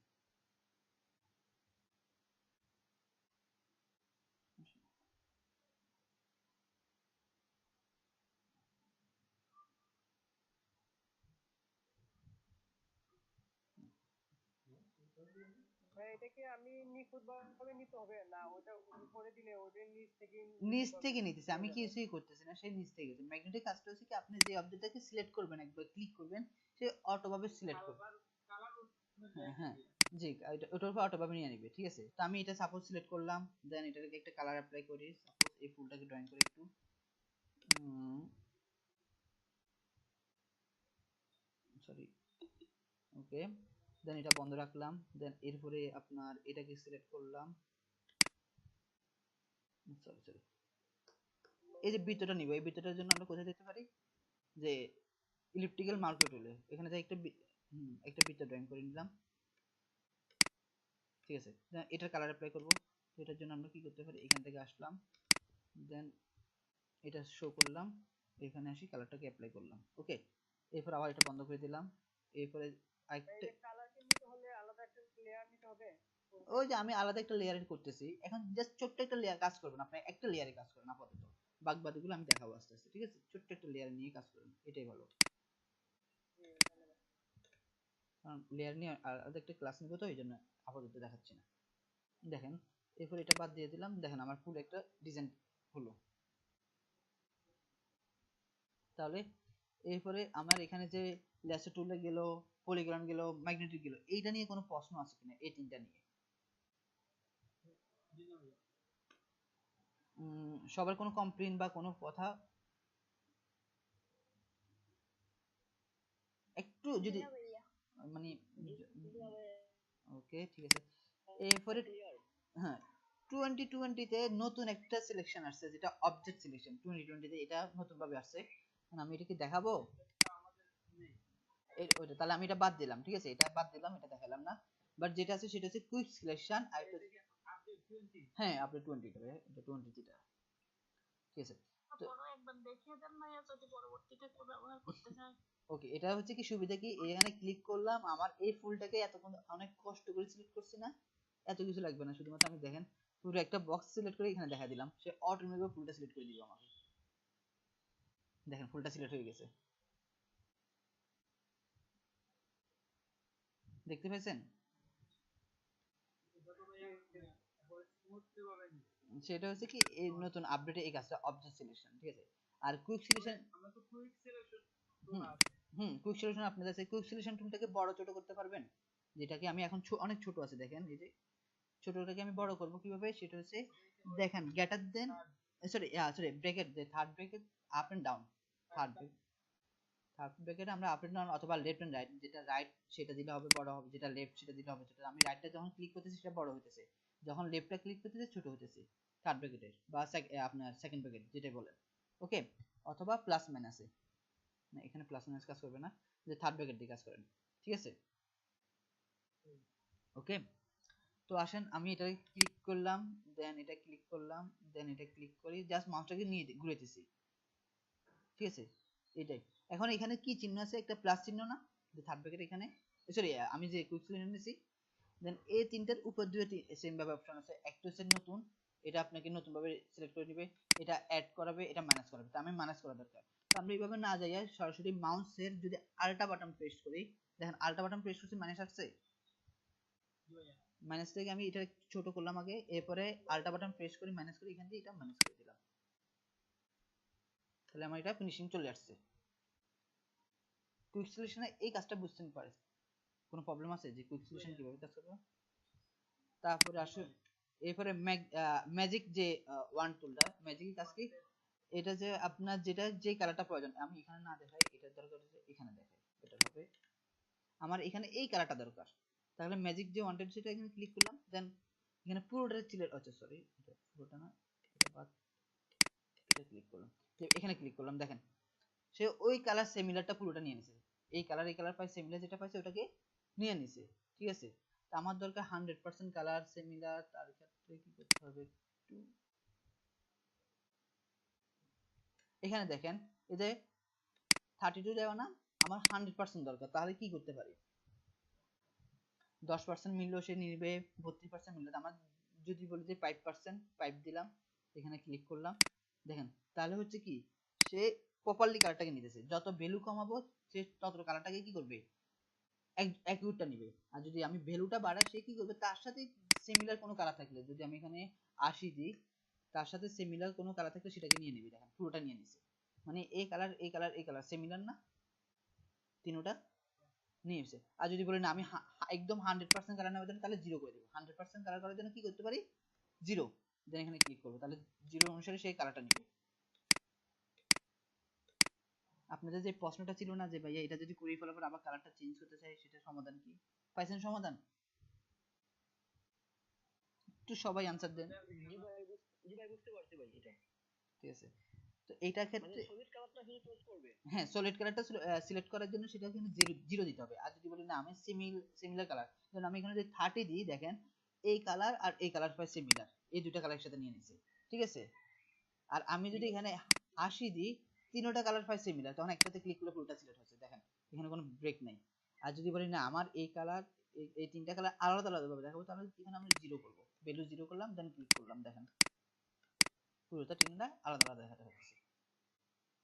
ভাই এটাকে আমি নিখুঁত ভাবে নিতে হবে না? ওটা উপরে দিলে ওদের নিচ থেকে নিচ নিতে থেকে পারবে, নিতেছে, হয়ে আমি যাবে। কিছুই করতেছি না, সে নিচ থেকে গেছে। ম্যাগনেটিক কাজটা হচ্ছে কি, আপনি যে অবজেক্টটাকে সিলেক্ট করবেন, একবার ক্লিক করবেন, সে অটো ভাবে সিলেক্ট করবে। হ্যাঁ হ্যাঁ, জি, ওটার উপর অটো ভাবে নিয়ে নিবে, ঠিক আছে? তো আমি এটা সাপোজ সিলেক্ট করলাম, দেন এটাকে একটা কালার অ্যাপ্লাই করি। সাপোজ এই ফুলটাকে ড্রয়িং করে একটু, সরি, ওকে। দেন এটা বন্ধ রাখলাম। দেন এরপরে আপনার এটাকে সিলেক্ট করলাম, সরি সরি, এই যে বৃত্তটা নিব, এই বৃত্তটার জন্য আমরা কোথায় যেতে পারি? যে ইলিপ্টিক্যাল মার্কার টুলে, এখানে থেকে একটা বৃত্ত ড্রয়িং করে নিলাম, ঠিক আছে? দেন এটার কালার অ্যাপ্লাই করব। তো এটার জন্য আমরা কি করতে পারি? এখান থেকে আসলাম, দেন এটা শো করলাম, এখানে আসি কালারটাকে অ্যাপ্লাই করলাম, ওকে। এরপর আবার এটা বন্ধ করে দিলাম। এরপরে আরেকটা, এই কালারকে নিতে হলে আলাদা একটা লেয়ার নিতে হবে। ওই যে আমি আলাদা একটা লেয়ারে করতেছি এখন, জাস্ট ছোট্ট একটা লেয়ার কাজ করবেন, আপনি একটা লেয়ারে কাজ করেন আপাতত। বাকিগুলো আমি দেখাবো আস্তে আস্তে, ঠিক আছে? ছোট্ট একটা লেয়ার নিয়ে কাজ করেন, এটাই ভালো। কারণ লেয়ার নিয়ে আলাদা একটা ক্লাস নিব, তো এই জন্য আপাতত দেখাচ্ছি না। দেখেন, এরপর এটা বাদ দিয়ে দিলাম। দেখেন আমার ফুল একটা ডিজাইন হলো। তাহলে এরপরে আমার এখানে যে ল্যাসো টুলে গেল, পলিগন গেল, ম্যাগনেটিক গেল, এইটা নিয়ে কোনো প্রশ্ন আছে কিনা? এই তিনটা নিয়ে সবার কোনো কমপ্লেইন বা কোনো কথা? একটু যদি মানে, ওকে ঠিক আছে। এরপরে হ্যাঁ, 2020 তে নতুন একটা সিলেকশন আসছে, যেটা অবজেক্ট সিলেকশন। 2020 তে এটা নতুন ভাবে আসছে। এখন আমি এটা কি দেখাবো? ওইটা তাহলে আমি এটা বাদ দিলাম, ঠিক আছে? এটা বাদ দিলাম, এটা দেখালাম না। বাট যেটা আছে সেটা হচ্ছে কুইক সিলেকশন। আর হ্যাঁ, আপনি 20 টা, এটা 20 টা, ঠিক আছে? তো তারপরও একবার দেখিয়ে দেন ভাইয়া, যদি পরবর্তীতে কেউ ব্যবহার করতে চায়। ওকে, এটা হচ্ছে কি সুবিধা কি, এখানে ক্লিক করলাম, আমার এই ফুলটাকে এতক্ষণ অনেক কষ্ট করে সিলেক্ট করছি না, এত কিছু লাগবে না। শুধুমাত্র আমি দেখেন পুরো একটা বক্স সিলেক্ট করে এখানে দেখা দিলাম, সে অটোমেটিক ফুলটা সিলেক্ট করে দিবে আমাকে। দেখেন ফুলটা সিলেক্ট হয়ে গেছে, দেখতে পাচ্ছেন? সেটা হচ্ছে কি এই নতুন আপডেটে এই কাজটা অবজেক্ট সিলেকশন, ঠিক আছে। আর কুইক সিলেকশন, কুইক সিলেকশন আপনাদের কাছে কুইক সিলেকশন টুলটাকে বড় ছোট করতে পারবেন, যেটাকে আমি এখন অনেক ছোট আছে দেখেন, এই যে ছোটটাকে আমি বড় করব কিভাবে, সেটা হচ্ছে দেখেন গ্রেটার দেন, সরি ব্র্যাকেট, যে third bracket up and down, third third ব্র্যাকেটে আমরা আপ এন্ড ডাউন অথবা লেফট এন্ড রাইট, যেটা রাইট সেটা দিলে হবে বড় হবে, যেটা লেফট সেটা দিলে হবে ছোট। আমি রাইটটা যখন ক্লিক করতেছি সেটা বড় হইতেছে, যখন লেফটটা ক্লিক করতেছি ছোট হইতেছে, থার্ড ব্র্যাকেটের বা আপনার সেকেন্ড ব্র্যাকেট যেটাই বলেন, ওকে। অথবা প্লাস মাইনাসে, না এখানে প্লাস মাইনাস কাজ করবে না, যে থার্ড ব্র্যাকেট দিয়ে কাজ করেন, ঠিক আছে, ওকে। তো আসেন আমি এটা ক্লিক করলাম, দেন এটা ক্লিক করলাম, দেন এটা ক্লিক করি, জাস্ট মাউসটাকে নিয়ে ঘুরাইতেছি, ঠিক আছে, এটাই। এখন এখানে কি চিহ্ন আছে, একটা প্লাস চিহ্ন না, যে থার্ড ব্র্যাকেট এখানে, সরি আমি যে কুইক সিলেকশন নিয়েছি, দেন এই তিনটার উপর দুইটি সেম ভাবে অপশন আছে, একটা হচ্ছে নতুন, এটা আপনাকে নতুন ভাবে সিলেক্ট করে দিবে, এটা অ্যাড করাবে, এটা মাইনাস করাবে, তো আমি মাইনাস করা দরকার। তো আমরা এইভাবে না যাইয়া সরাসরি মাউসের যদি আলটা বাটন প্রেস করি, দেখেন আলটা বাটন প্রেস করছি মাইনাস আসছে, মাইনাস থেকে আমি এটা ছোট করলাম আগে, এরপরে আলটা বাটন প্রেস করি মাইনাস করি, এখান থেকে এটা মাইনাস করে দিলাম, তাহলে আমার এটা ফিনিশিং চলে আসছে। কুইক সলিউশনে এই কাজটা বুঝতে পারে, কোনো প্রবলেম আছে যে কুইক সলিউশন কিভাবে কাজ করবে? তারপরে আসো এরপরে ম্যাজিক যে ওয়ান টুলটা, ম্যাজিক কাজ কি, এটা যে আপনার যেটা যে কালারটা প্রয়োজন, আমি এখানে না দেখাই, এটার দরকার হচ্ছে এখানে দেখাই, বেটার হবে। আমার এখানে এই কালারটা দরকার, তাহলে ম্যাজিক যে ওয়ান্টেড সেটা এখানে ক্লিক করলাম, দেন এখানে পুরোটা সিলেক্ট, আচ্ছা সরি এটা পুরোটা না, এটা বাদ, এটা ক্লিক করলাম, এখানে ক্লিক করলাম, দেখেন সে ওই কালার সিমিলারটা পুরোটা নিয়ে নিছে, এই কালার এই কালার পাই সিমিলার যেটা পাইছে ওটাকে নিয়ে নিছে, ঠিক আছে। তো আমার দরকার 100% কালার সিমিলার, তার ক্ষেত্রে কি করতে হবে একটু, এখানে দেখেন এই যে 32 দেওয়া না, আমার 100% দরকার, তাহলে কি করতে পারি, 10% মিললো সে নিবে, 32% মিললো, আমার যদি বলি যে 5%, 5 দিলাম, এখানে ক্লিক করলাম, দেখেন তাহলে হচ্ছে কি সে প্রপারলি কালারটাকে নিতেছে, যত ভ্যালু কমাবো সে তত কালারটাকে কি করবে, অ্যাকিউরেটটা নিবে। আর যদি আমি ভ্যালুটা বাড়াই সে কি করবে, তার সাথে সিমিলার কোনো কালার থাকলে, যদি আমি এখানে 80 দিই, তার সাথে সিমিলার কোনো কালার থাকলে সেটাকে নিয়ে নিবে, দেখেন পুরোটা নিয়ে নিছে, মানে এই কালার এই কালার এই কালার সিমিলার না, তিনোটা নিয়ে এসে। আর যদি বলি না আমি একদম 100% কালার নেওয়ার জন্য, তাহলে জিরো করে দেবো, 100% কালার করার জন্য কি করতে পারি, জিরো, দেন এখানে ক্লিক করবো, তাহলে জিরো অনুসারে সেই কালারটা নিবে। আপনাদের যে প্রশ্নটা ছিল না যে ভাইয়া এটা যদি করিয়ে ফেলার পর আবার কালারটা চেঞ্জ করতে চাই, সেটা সমাধান কি, পাইছেন সমাধান? একটু সবাই আনসার দেন। জি ভাই বুঝতে পারছি ভাই এটা। ঠিক আছে, তো এইটার মানে ক্ষেত্রে সলিড কালারটা শুধু চুজ করবে। হ্যাঁ সলিড কালারটা সিলেক্ট করার জন্য সেটা কিন্তু জিরো জিরো দিতে হবে। আর যদি বলি না আমি সিমিলার কালার, ধরুন আমি এখানে যদি 30 দিই, দেখেন এই কালার আর এই কালার প্রায় সিমিলার, এই দুইটা কালার সাথে নিয়ে নিছি, ঠিক আছে। আর আমি যদি এখানে 80 দিই, তিনটা কালার প্রায় সিমিলার, তখন একটাতে ক্লিক করলে পুরোটা সিলেক্ট হচ্ছে, দেখেন এখানে কোনো ব্রেক নাই। আর যদি বলি না আমার এই কালার এই তিনটা কালার আলাদা আলাদা ভাবে দেখাবো, তাহলে এখানে আমি জিরো করবো, ভ্যালু জিরো করলাম, দেন ক্লিক করলাম, দেখেন পুরোটা তিনটা আলাদা আলাদা দেখাতে হচ্ছে।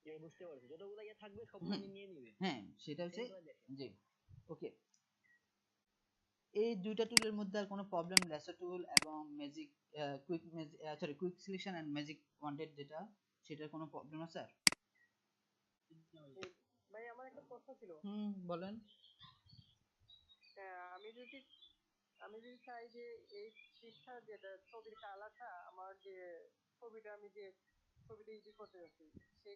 এবার বুঝতে পারছি, যতগুলো ইয়ে থাকবে হুম, সবগুলো নিয়ে নিবে। হ্যাঁ সেটা হচ্ছে, সেগুলো দেখেন। জি ওকে। এই দুইটা টুলের মধ্যে আর কোনো প্রবলেম, ল্যাসো টুল এবং magic quick sorry quick selection and magic wanted যেটা, সেটার কোনো প্রবলেম আছে আর? ভাই আমার একটা প্রশ্ন ছিল। বলেন। আমি যদি চাই যে এই পৃষ্ঠা যেটা ছবির কালারটা, আমার যে ছবিটা আমি যে ছবিটা এডিট করতে যাচ্ছি সেই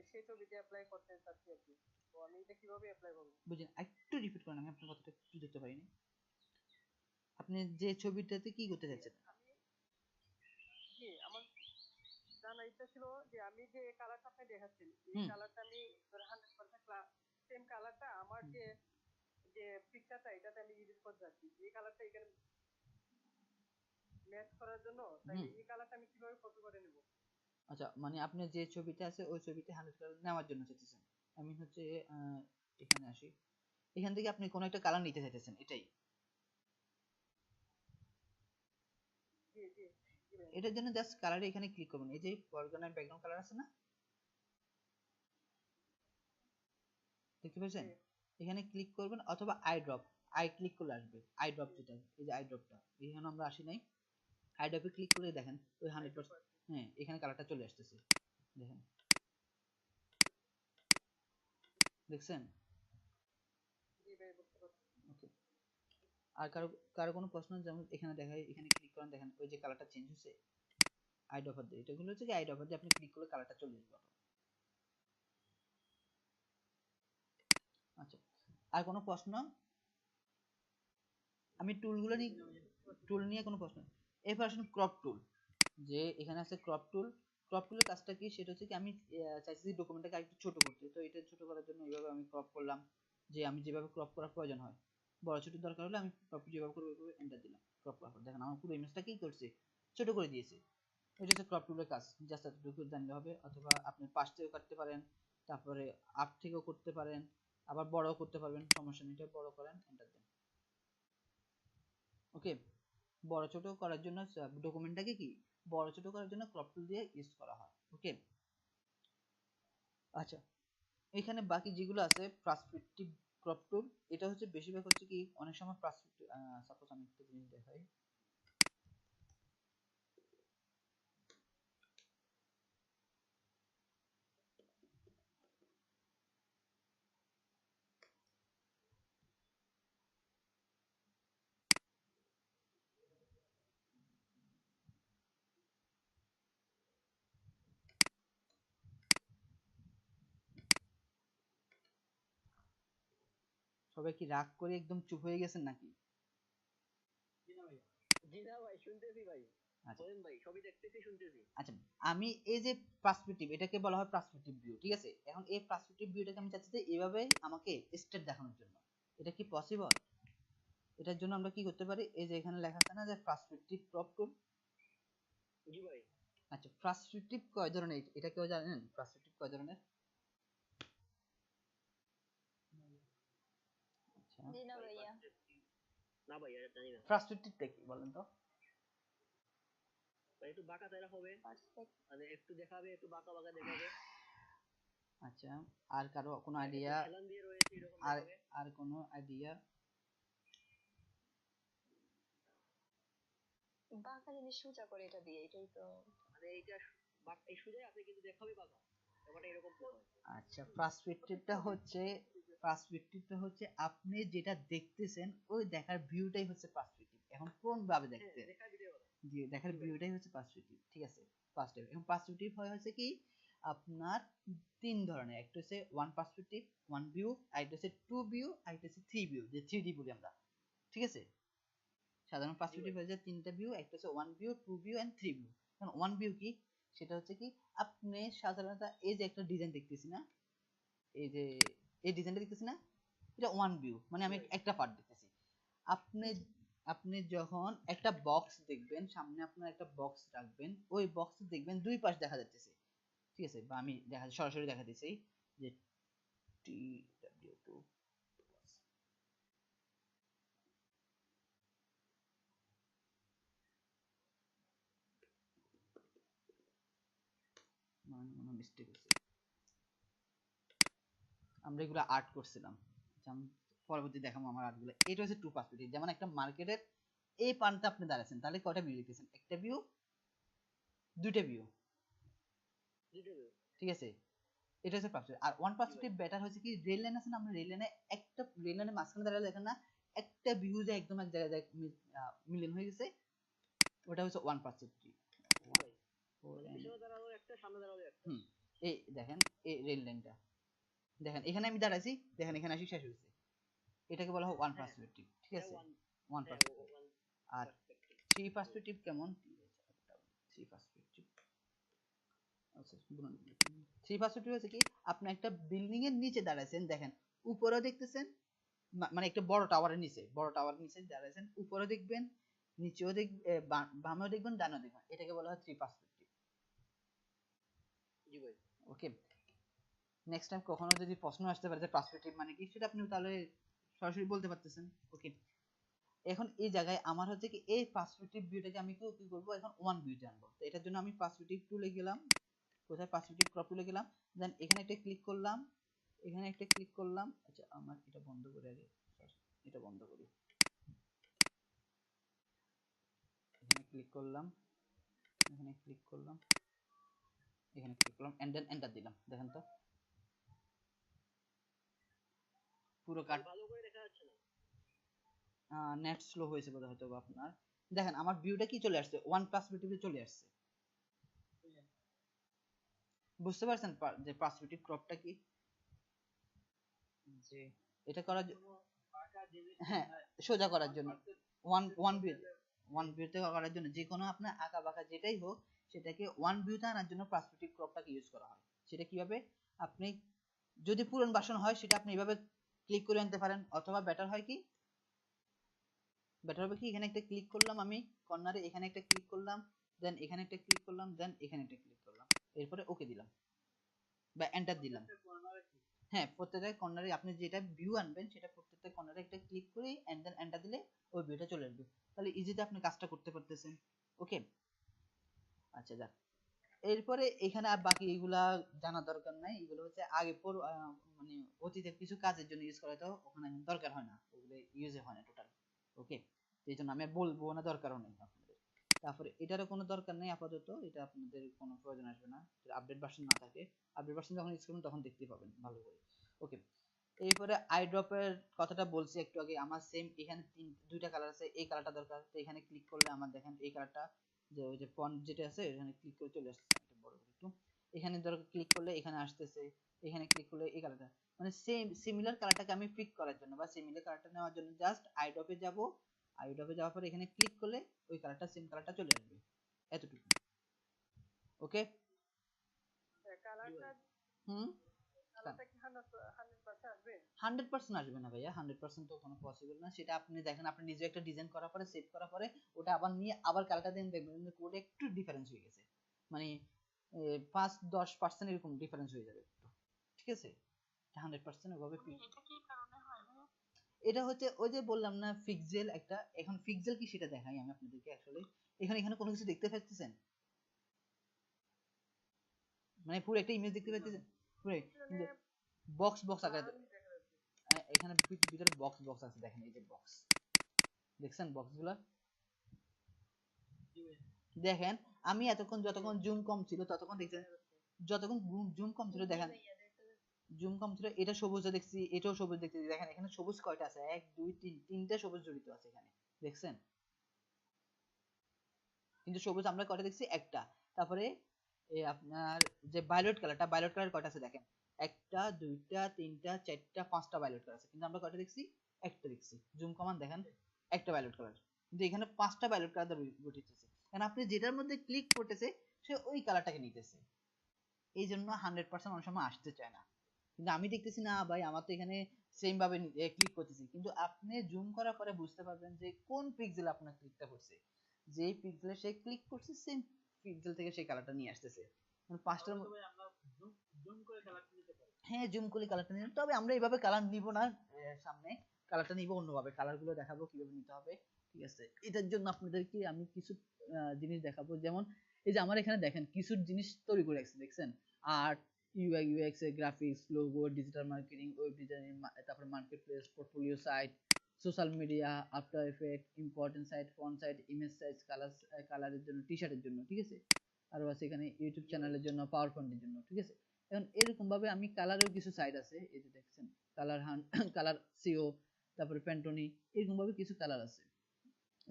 সেই ছবিতে অ্যাপ্লাই করতে চাচ্ছি আর কি, তো আমি এটা কিভাবে অ্যাপ্লাই করবো? বুঝলেন, একটু রিপিট করেন, আমি আপনার কথাটা একটু দেখতে পারিনি, আপনি যে ছবিটাতে কি করতে চাচ্ছেন? আমি জি আমার জানার ইচ্ছা ছিল যে আমি যে কালারটা আপনি দেখাচ্ছেন এই হুম কালারটা আমি 100% সেম কালারটা আমার যে যে পিকচারটা এটাতে আমি এডিট করতে যাচ্ছি, এই কালারটা এখানে ম্যাচ করার জন্য, তাহলে হুম এই কালারটা আমি কিভাবে কপি করে নেব? আচ্ছা, মানে আপনি যে ছবিটা আছে ওই ছবিতে 100 কালার নেওয়ার জন্য চাইতেছেন, আমি হচ্ছে এখানে আসি, এখান থেকে আপনি কোনো একটা কালার নিতে চাইতেছেন, এটাই? জি জি জি ভাই। এটার জন্য জাস্ট কালারে এখানে ক্লিক করবেন, এই যে ফরগ্রাউন্ড ব্যাকগ্রাউন্ড কালার আছে না, দেখতে পাচ্ছেন, জি এখানে ক্লিক করবেন, অথবা আই ড্রপ, আই ক্লিক করলে আসবে আই ড্রপ, যেটা এই যে আই ড্রপটা, এখানে আমরা আসি নাই, হাইড অফে ক্লিক করে দেখেন ওই 100%, হ্যাঁ এখানে কালারটা চলে আসতেছে, দেখেন দেখছেন? জি ভাই বুঝতে পারছি। ওকে, আর কারো কারো কোনো প্রশ্ন? যেমন এখানে দেখায়, এখানে ক্লিক করেন, দেখেন ওই যে কালারটা চেঞ্জ হচ্ছে হাইড অফার দিয়ে, এটা গুলো হচ্ছে কি হাইড অফার দিয়ে আপনি ক্লিক করলে কালারটা চলে আসবে। আচ্ছা, আর কোনো প্রশ্ন? আমি টুলগুলো নিয়ে, টুল নিয়ে কোনো প্রশ্ন? এরপর আসুন ক্রপ টুল। যে এখানে আছে ক্রপ টুল। ক্রপ টুলের কাজটা কি, সেটা হচ্ছে কি আমি চাইছি ডকুমেন্টটাকে আরেকটু ছোট করতে, তো এটা ছোট করার জন্য এইভাবে আমি ক্রপ করলাম, যে আমি যেভাবে ক্রপ করার প্রয়োজন হয়, বড় ছোট দরকার হলে আমি ক্রপ যেভাবে করবো ওইভাবে এন্টার দিলাম, ক্রপ করার পর দেখেন আমার পুরো ইমেজটা কি করছে, ছোট করে দিয়েছে। এটা হচ্ছে ক্রপ টুলের কাজ, জাস্ট এতটুকু জানলে হবে। অথবা আপনি পাশ থেকেও কাটতে পারেন, তারপরে আপ থেকেও করতে পারেন, আবার বড়ও করতে পারবেন, সমস্যা নেই, এটা বড় করেন, এন্টার দেন। ওকে, বড় ছোট করার জন্য ডকুমেন্টটাকে কি বড় ছোট করার জন্য ক্রপ টুল দিয়ে ইউজ করা হয়। ওকে, আচ্ছা, এখানে বাকি যেগুলো আছে পার্সপেক্টিভ ক্রপ টুল, এটা হচ্ছে বেশিরভাগ হচ্ছে কি অনেক সময় পার্সপেক্টিভ, সাপোজ আমি একটা জিনিস দেখাই, সবাই কি রাগ করে একদম চুপ হয়ে গেছেন নাকি? জি না ভাই, শুনতেছি ভাই, আচ্ছা বলেন ভাই, সবই দেখতেছি শুনতেছি। আচ্ছা, আমি এই যে পার্সপেক্টিভ, এটাকে বলা হয় পার্সপেক্টিভ ভিউ, ঠিক আছে? এখন এই পার্সপেক্টিভ ভিউটাকে আমি চাচ্ছি যে এইভাবে আমাকে স্টেট দেখানোর জন্য, এটা কি পসিবল? এটার জন্য আমরা কি করতে পারি, এই যে এখানে লেখা আছে না যে পার্সপেক্টিভ ক্রপ টুল। জি ভাই। আচ্ছা, পার্সপেক্টিভ কয় ধরনের, এটা কেউ জানেন পার্সপেক্টিভ কয় ধরনের? আচ্ছা, জি না ভাইয়া। না ভাই, এটা জানি না পার্সপেক্টিভটা কি বলেন তো? ভাই। একটু বাঁকা তাইরা হবে, পার্সপেক্ট মানে একটু দেখাবে, একটু বাঁকা বাঁকা দেখাবে, আচ্ছা, আর কারো কোনো একটু আইডিয়া? হেলান দিয়ে রয়েছে এরকম আর দেখাবে। আর কোনো আইডিয়া? বাঁকা জিনিস সোজা করে এটা দিয়ে, এটাই তো। মানে এইটা এই সোজাই আছে কিন্তু দেখাবে বাঁকা, ব্যাপারটা এরকম তো হয়। আচ্ছা, পার্সপেক্টিভটা হচ্ছে আপনি যেটা দেখতেছেন ওই দেখার ভিউটাই হচ্ছে পার্সপেক্টিভ। এখন কোন ভাবে হ্যাঁ, দেখতে, দেখার ভিডিও। যে দেখার জি ভাই। ভিউটাই হচ্ছে পার্সপেক্টিভ, ঠিক আছে? ফার্স্ট টাইম এখন পার্সপেক্টিভ হয় হচ্ছে কি আপনার তিন ধরনের, একটা হচ্ছে ওয়ান পার্সপেক্টিভ, ওয়ান ভিউ, আর একটা হচ্ছে টু ভিউ, আর একটা হচ্ছে থ্রি ভিউ, যে থ্রি ডি বলি আমরা, ঠিক আছে? সাধারণ জি পার্সপেক্টিভ ভাই। হয়ে যায় তিনটা ভিউ, একটা হচ্ছে one view, two view and three view. এখন ওয়ান ভিউ কি, সেটা হচ্ছে কি আপনি সাধারণত এই যে একটা ডিজাইন দেখতেছি না, এই যে এই ডিজাইনটা দেখতেছি না, এটা ওয়ান ভিউ, মানে জি আমি ভাই। একটা পার্ট দেখতেছি। আপনি আপনি যখন একটা বক্স দেখবেন, সামনে আপনার একটা বক্স রাখবেন, ওই বক্স দেখবেন দুই পাশ দেখা যাচ্ছে, ঠিক আছে? বা আমি সরাসরি দেখা দিচ্ছি যে টি ডাব্লিউ টু, মানে কোনো মিস্টেক হচ্ছে, আমরা এগুলো আর্ট করছিলাম, আচ্ছা, আমি পরবর্তী দেখাবো আমার আর্টগুলো। এটা হচ্ছে টু পার্সপেক্টিভ, যেমন একটা মার্কেটের এই প্রান্তে আপনি দাঁড়াচ্ছেন, তাহলে কয়টা ভিউ দেখতেছেন? একটা ভিউ, দুইটা ভিউ, দুটো view। ঠিক আছে? এটা হচ্ছে পার্সপেক্টিভ। আর ওয়ান জি ভাই। পার্সপেক্টিভ বেটার হচ্ছে কি, রেল লাইন আছে না, আমরা রেল লাইনে একটা, রেল লাইনের মাঝখানে দাঁড়ালে দেখেন না একটা ভিউ যে একদম এক জায়গায় মিলিয়ন হয়ে গেছে, ওটা হচ্ছে ওয়ান পার্সপেক্টিভ। জি ওয়ান ভাই। ফোর মানে এন্ড, পিছনে দাঁড়ালো একটা, সামনে দাঁড়ালো একটা। হুম, এই দেখেন এই রেল লাইনটা, দেখেন এখানে আমি দাঁড়াইছি, দেখেন এখানে আসি শেষ হয়েছে, এটাকে বলা হয় ওয়ান হ্যাঁ, পার্সপেক্টিভ, ঠিক এটা আছে? ওয়ান। ওয়ান হ্যাঁ, পার্সপেক্টিভ। ওয়ান আর পার্সপেক্টিভ। থ্রি পার্সপেক্টিভ কেমন? থ্রি পার্সপেক্টিভ, আচ্ছা, থ্রি পার্সপেক্টিভ হচ্ছে কি আপনি একটা বিল্ডিং এর নিচে দাঁড়াইছেন, দেখেন উপরেও দেখতেছেন, মানে একটা বড় টাওয়ারের নিচে, বড় টাওয়ারের নিচে দাঁড়াইছেন, উপরেও দেখবেন, নিচেও বামেও দেখবেন, ডানেও দেখবেন, এটাকে বলা হয় থ্রি পার্সপেক্টিভ। জি ভাই। ওকে, নেক্সট টাইম কখনো যদি প্রশ্ন আসতে পারে যে পার্সপেক্টিভ মানে কি, সেটা আপনি তাহলে সরাসরি বলতে পারতেছেন। ওকে, এখন এই জায়গায় আমার হচ্ছে কি এই পার্সপেক্টিভ ভিউটাকে আমি কি করব, এখন ওয়ান ভিউতে আনবো। তো এটার জন্য আমি পার্সপেক্টিভ টুলে গেলাম, কোথায় পার্সপেক্টিভ ক্রপ টুলে গেলাম, দেন এখানে একটা ক্লিক করলাম, এখানে একটা ক্লিক করলাম। আচ্ছা, আমার এটা বন্ধ করে আগে, এটা বন্ধ করি, এখানে ক্লিক করলাম, এখানে ক্লিক করলাম, এখানে ক্লিক করলাম, এন্ড দেন এন্টার দিলাম। দেখেন তো পুরো কাট, ভালো করে দেখা যাচ্ছে না। নেট স্লো হয়েছে বোধহয় হয়তো বা আপনার। দেখেন আমার ভিউটা কি চলে আসছে, ওয়ান পার্সপেক্টিভে চলে আসছে। বুঝতে পারছেন যে পার্সপেক্টিভ ক্রপটা কি? জি। এটা করার হ্যাঁ, সোজা করার জন্য ওয়ান ভিউতে করার জন্য যে কোনো আপনার আঁকা বাঁকা যেটাই হোক সেটাকে ওয়ান ভিউতে আনার জন্য পার্সপেক্টিভ ক্রপটাকে ইউজ করা হয়। সেটা কিভাবে, আপনি যদি পুরন ভার্সন হয় সেটা আপনি এইভাবে ক্লিক করে আনতে পারেন, অথবা বেটার হয় কি, বেটার হবে কি, এখানে একটা ক্লিক করলাম আমি কর্নারে, এখানে একটা ক্লিক করলাম, দেন এখানে একটা ক্লিক করলাম, দেন এখানে একটা ক্লিক করলাম, এরপরে ওকে দিলাম বা এন্টার দিলাম। হ্যাঁ, প্রত্যেকটা কর্নারে আপনি যেটা ভিউ আনবেন সেটা প্রত্যেকটা কর্নারে একটা ক্লিক করে এন্ড দেন এন্টার দিলে ওই ভিউটা চলে আসবে। তাহলে ইজিতে আপনি কাজটা করতে পারতেছেন। ওকে, আচ্ছা যাক, এরপরে এখানে আর বাকি এগুলা জানা দরকার নাই, এগুলো হচ্ছে আগে মানে অতীতের কিছু কাজের জন্য ইউজ করা, তো ওখানে দরকার হয় না, ওগুলো ইউজ হয় না টোটাল। ওকে, এই জন্য আমি বলবো না, দরকারও নেই আপনাদের। তারপরে এটারও কোনো দরকার নেই আপাতত, এটা আপনাদের কোনো প্রয়োজন আসবে না আপডেট ভার্সন না থাকে। আপডেট ভার্সন যখন ইউজ করবেন তখন দেখতে পাবেন ভালো করে। ওকে, এরপরে আই ড্রপের কথাটা বলছি একটু আগে, আমার সেম এখানে দুইটা কালার আছে, এই কালারটা দরকার, তো এখানে ক্লিক করলে আমার দেখেন এই কালারটা, যে ওই যে ফন্ট যেটা আছে এখানে ক্লিক করে চলে আসছে, এটা বড় করে একটু, এখানে ধরো ক্লিক করলে এখানে আসতেছে, এখানে ক্লিক করলে এই কালারটা, মানে সেম সিমিলার কালারটাকে আমি পিক করার জন্য বা সিমিলার কালারটা নেওয়ার জন্য জাস্ট আই ড্রপে যাব, আই ড্রপে যাওয়ার পরে এখানে ক্লিক করলে ওই কালারটা সেম কালারটা চলে আসবে, এতটুকু। ওকে, কালারটা হুম, কালারটা কি 100% আসবে? 100% আসবে না ভাইয়া, 100% তো কোনো পসিবল না। সেটা আপনি দেখেন, আপনি নিজে একটা ডিজাইন করার পরে সেভ করার পরে ওটা আবার নিয়ে আবার কালারটা দেন, দেখবেন যে কোডে একটু ডিফারেন্স হয়ে গেছে, মানে 5-10% এরকম ডিফারেন্স হয়ে যাবে একটু, ঠিক আছে? 100% ওভাবে এটা কি কারণে হয় ভাইয়া? এটা হচ্ছে ওই যে বললাম না পিক্সেল একটা, এখন পিক্সেল কি সেটা দেখাই আমি আপনাদেরকে আসলে। এখানে এখানে কোনো কিছু দেখতে পাচ্ছেন, মানে পুরো একটা ইমেজ দেখতে পাচ্ছেন পুরো, মানে বক্স বক্স আকারে, প্লান দেখা যাচ্ছে। এখানে ভিতরে বক্স বক্স আছে, দেখেন এই যে বক্স, দেখছেন বক্সগুলো? দেখেন আমি এতক্ষণ যতক্ষণ জুম কম ছিল ততক্ষণ দেখছেন, যতক্ষণ জুম কম ছিল দেখেন, জুম কম ছিল, এটা সবুজ দেখছি, এটাও সবুজ দেখছি, দেখেন এখানে সবুজ কয়টা আছে, 1 2 3, তিনটা সবুজ জড়িত আছে এখানে, দেখছেন? কিন্তু সবুজ আমরা কয়টা দেখছি, একটা। তারপরে আপনার যে ভায়োলেট কালারটা, ভায়োলেট কালার কয়টা আছে দেখেন, একটা দুইটা তিনটা চারটা পাঁচটা ভায়োলেট কালার আছে, কিন্তু আমরা কয়টা দেখছি, একটা দেখছি। জুম কমান দেখেন, একটা ভায়োলেট কালার, কিন্তু এখানে পাঁচটা ভায়োলেট কালার গঠিত। কারণ আপনি যেটার মধ্যে ক্লিক করতেছে সে ওই কালারটাকে নিতেছে, এই জন্য 100% অনেক সময় আসতে চায় না। কিন্তু আমি দেখতেছি না ভাই, আমার তো এখানে সেম ভাবে ক্লিক করতেছি, কিন্তু আপনি জুম করার পরে বুঝতে পারবেন যে কোন পিক্সেল আপনার ক্লিকটা করছে, যেই পিক্সেলে সে ক্লিক করছে সেম পিক্সেল থেকে সেই কালারটা নিয়ে আসতেছে। পাঁচটার হ্যাঁ, জুম করে কালারটা নিলাম, তবে আমরা এইভাবে কালার নিব না, সামনে কালারটা নিব অন্যভাবে, কালার গুলো দেখাবো কিভাবে নিতে হবে, ঠিক আছে? এটার জন্য আপনাদেরকে আমি কিছু জিনিস দেখাবো, যেমন এই যে আমার এখানে দেখেন কিছু জিনিস তৈরি করে রাখছি, দেখছেন? আর্ট, ইউআই ইউএক্স এর graphics, logo, digital marketing, web designing, তারপর marketplace, portfolio site, social media, after effect, important site, font site, image size, কালারের জন্য, টি শার্টের জন্য, ঠিক আছে? আর আছে এখানে ইউটিউব চ্যানেলের জন্য, পাওয়ার পয়েন্টের জন্য, ঠিক আছে? এখন এরকম ভাবে আমি কালারেও কিছু সাইট আছে, এই যে দেখছেন কালার হান, কালার সিও, তারপরে প্যান্টনি, এরকম ভাবে কিছু কালার আছে।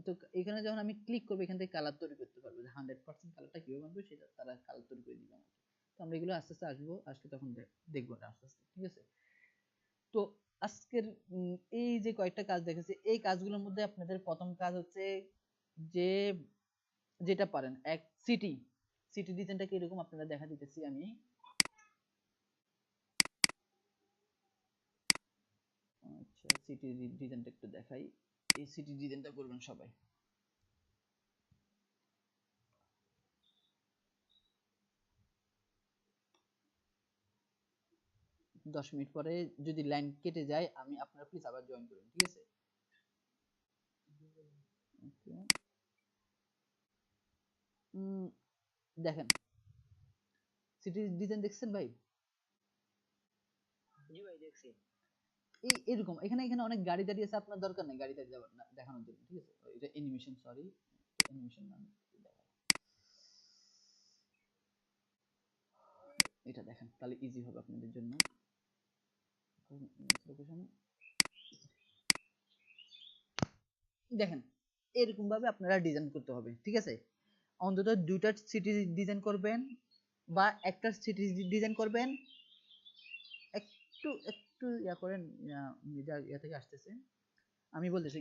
তো এখানে যখন আমি ক্লিক করবো এখান থেকে কালার তৈরি করতে পারবো, যে 100% কালারটা কিভাবে আনবো সেটা তারা কালার তৈরি করে দিবে আমাকে। তো আমরা এগুলো আস্তে আস্তে আসবো, আজকে তখন দেখবো এটা আস্তে আস্তে, ঠিক আছে? তো আজকের এই যে কয়েকটা কাজ দেখেছি, এই কাজগুলোর মধ্যে আপনাদের প্রথম কাজ হচ্ছে যে যেটা পারেন, এক সিটি, সিটি ডিজাইনটা কিরকম আপনারা দেখা দিতেছি আমি। আচ্ছা, সিটি ডিজাইনটা একটু দেখাই, এই সিটি ডিজাইনটা করবেন সবাই। 10 মিনিট পরে যদি লাইন কেটে যায় আমি, আপনারা প্লিজ আবার জয়েন করুন, ঠিক আছে? ওকে, দেখেন সিটি ডিজাইন দেখছেন ভাই? জি ভাই দেখছি। এই এরকম এখানে এখানে অনেক গাড়ি দাঁড়িয়ে আছে, আপনার দরকার নেই গাড়ি দাঁড়িয়ে যাওয়ার দেখানোর জন্য, ঠিক আছে? এটা অ্যানিমেশন, সরি, অ্যানিমেশন নাম এটা দেখেন, তাহলে ইজি হবে আপনাদের জন্য। লোকেশন দেখেন, এরকম ভাবে আপনারা ডিজাইন করতে হবে, ঠিক আছে? অন্তত দুইটা সিটি ডিজাইন করবেন বা একটা সিটি ডিজাইন করবেন। একটু একটু ইয়া করেন, ইয়া থেকে আসতেছে, আমি বলতেছি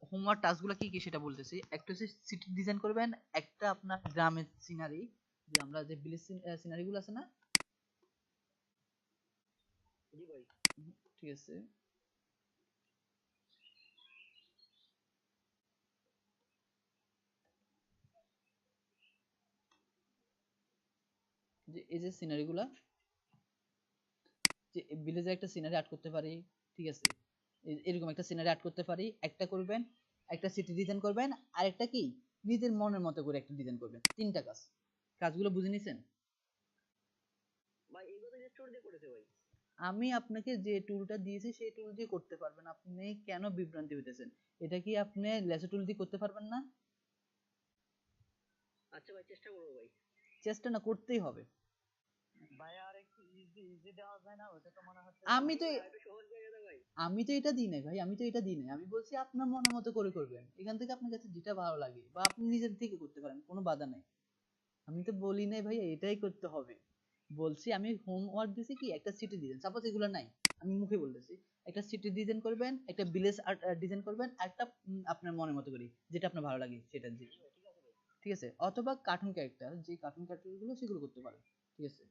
হোমওয়ার্ক টাস্কগুলো কি কি সেটা বলতেছি। একটা হচ্ছে সিটি ডিজাইন করবেন, একটা আপনার গ্রামের সিনারি, যে আমরা যে ভিলেজ সিনারি গুলো আছে না, জি ভাই। ঠিক আছে, যে এই যে সিনারি গুলা, যে ভিলেজে একটা সিনারি অ্যাড করতে পারি, ঠিক আছে, এরকম একটা সিনারি অ্যাড করতে পারি, একটা করবেন, একটা সিটি ডিজাইন করবেন, আর একটা কি নিজের মনের মতো করে একটা ডিজাইন করবেন। তিনটা কাজ, কাজগুলো বুঝে নিছেন? ভাই এগুলো যে স্টোর দিয়ে করেছে ভাই। আমি আপনাকে যে টুলটা দিয়েছি সেই টুল দিয়ে করতে পারবেন, আপনি কেন বিভ্রান্তি হইতেছেন? এটা কি আপনি লেসো টুল দিয়ে করতে পারবেন না? আচ্ছা ভাই, চেষ্টা করবো ভাই। চেষ্টা না করতেই হবে। ভাই আর একটু ইজি ইজি দেওয়া যায় না? ওটা তো মনে হচ্ছে আমি তো একটু সহজ হয়ে গেছে ভাই। আমি তো এটা দিই নাই ভাই, আমি তো এটা দিই নাই, আমি বলছি আপনার মনের মতো করে করবেন, এখান থেকে আপনার কাছে যেটা ভালো লাগে বা আপনি নিজের থেকে করতে পারেন, কোনো বাধা নাই। আমি তো বলি নাই ভাই এটাই করতে হবে, বলছি আমি হোমওয়ার্ক দিছি কি একটা সিটি ডিজাইন, সাপোজ এগুলো নাই, আমি মুখে বলতেছি একটা সিটি ডিজাইন করবেন, একটা ভিলেজ আর্ট ডিজাইন করবেন, আর একটা আপনার মনের মতো করে যেটা আপনার ভালো লাগে সেটা দিয়ে, ঠিক আছে? অথবা কার্টুন ক্যারেক্টার, যে কার্টুন ক্যারেক্টার গুলো সেগুলো করতে পারেন, ঠিক আছে?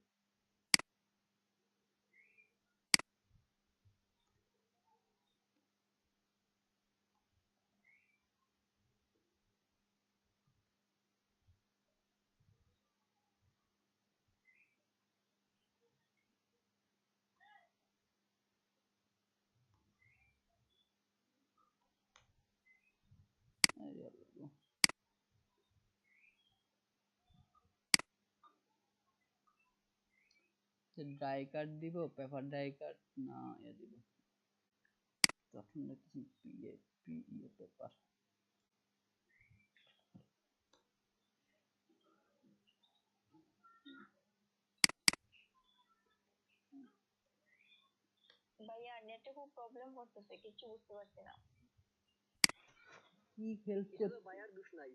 আরে আল্লাহ। ড্রাই কাট দিব, পেপার ড্রাই কাট না ইয়ে দিব, তখন দেখতেছি পিএ পেপার। ভাইয়া নেটে খুব প্রবলেম করতেছে, কিছু বুঝতে পারছি না। কি হেল্প এটা তো করতে ভাইয়ার দোষ নাই।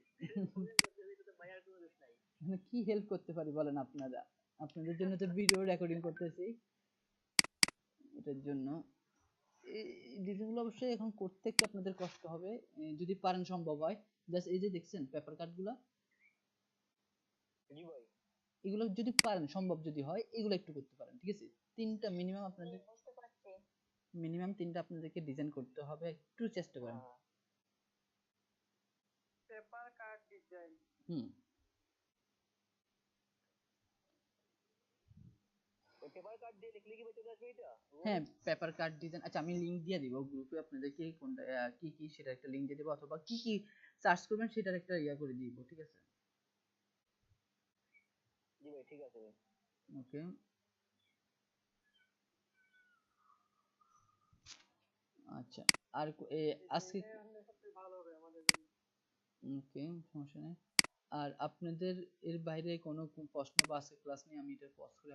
প্রবলেম করতে এটা তো ভাইয়ার কোনো দোষ নাই। মানে কি হেল্প করতে পারি বলেন আপনারা? আপনাদের জন্য তো ভিডিও রেকর্ডিং করতেছি, এটার জন্য এই ডিজাইনগুলো অবশ্যই এখন করতে একটু আপনাদের কষ্ট হবে, যদি পারেন সম্ভব হয়। জাস্ট এই যে দেখছেন পেপার কাটগুলা, জি ভাই। এগুলো যদি পারেন, সম্ভব যদি হয়, এগুলো একটু করতে পারেন, ঠিক আছে? তিনটা মিনিমাম আপনাদের, বুঝতে পারছি। মিনিমাম তিনটা আপনাদেরকে ডিজাইন করতে হবে, একটু চেষ্টা করেন। Paper card design. হুম। ওই পেপার কার্ড দিয়ে লিখলে কি ভাই চলে আসবে এটা? হ্যাঁ, পেপার কাট ডিজাইন, আচ্ছা আমি লিংক দিয়ে দিব গ্রুপে আপনাদেরকে, কোনটা কি কি সেটা একটা লিংক দিয়ে দেবো, অথবা কি কি সার্চ করবেন সেটার একটা ইয়া করে দিব, ঠিক আছে? জি ভাই, ঠিক আছে ভাই। ওকে, আচ্ছা। আর আজকে ডিজাইনে হলে সবচেয়ে ভালো হবে আমাদের জন্য। ওকে, সমস্যা নেই। আর আপনাদের এর বাইরে কোনো প্রশ্ন বা আজকে ক্লাস নিয়ে আমি এটা পজ করে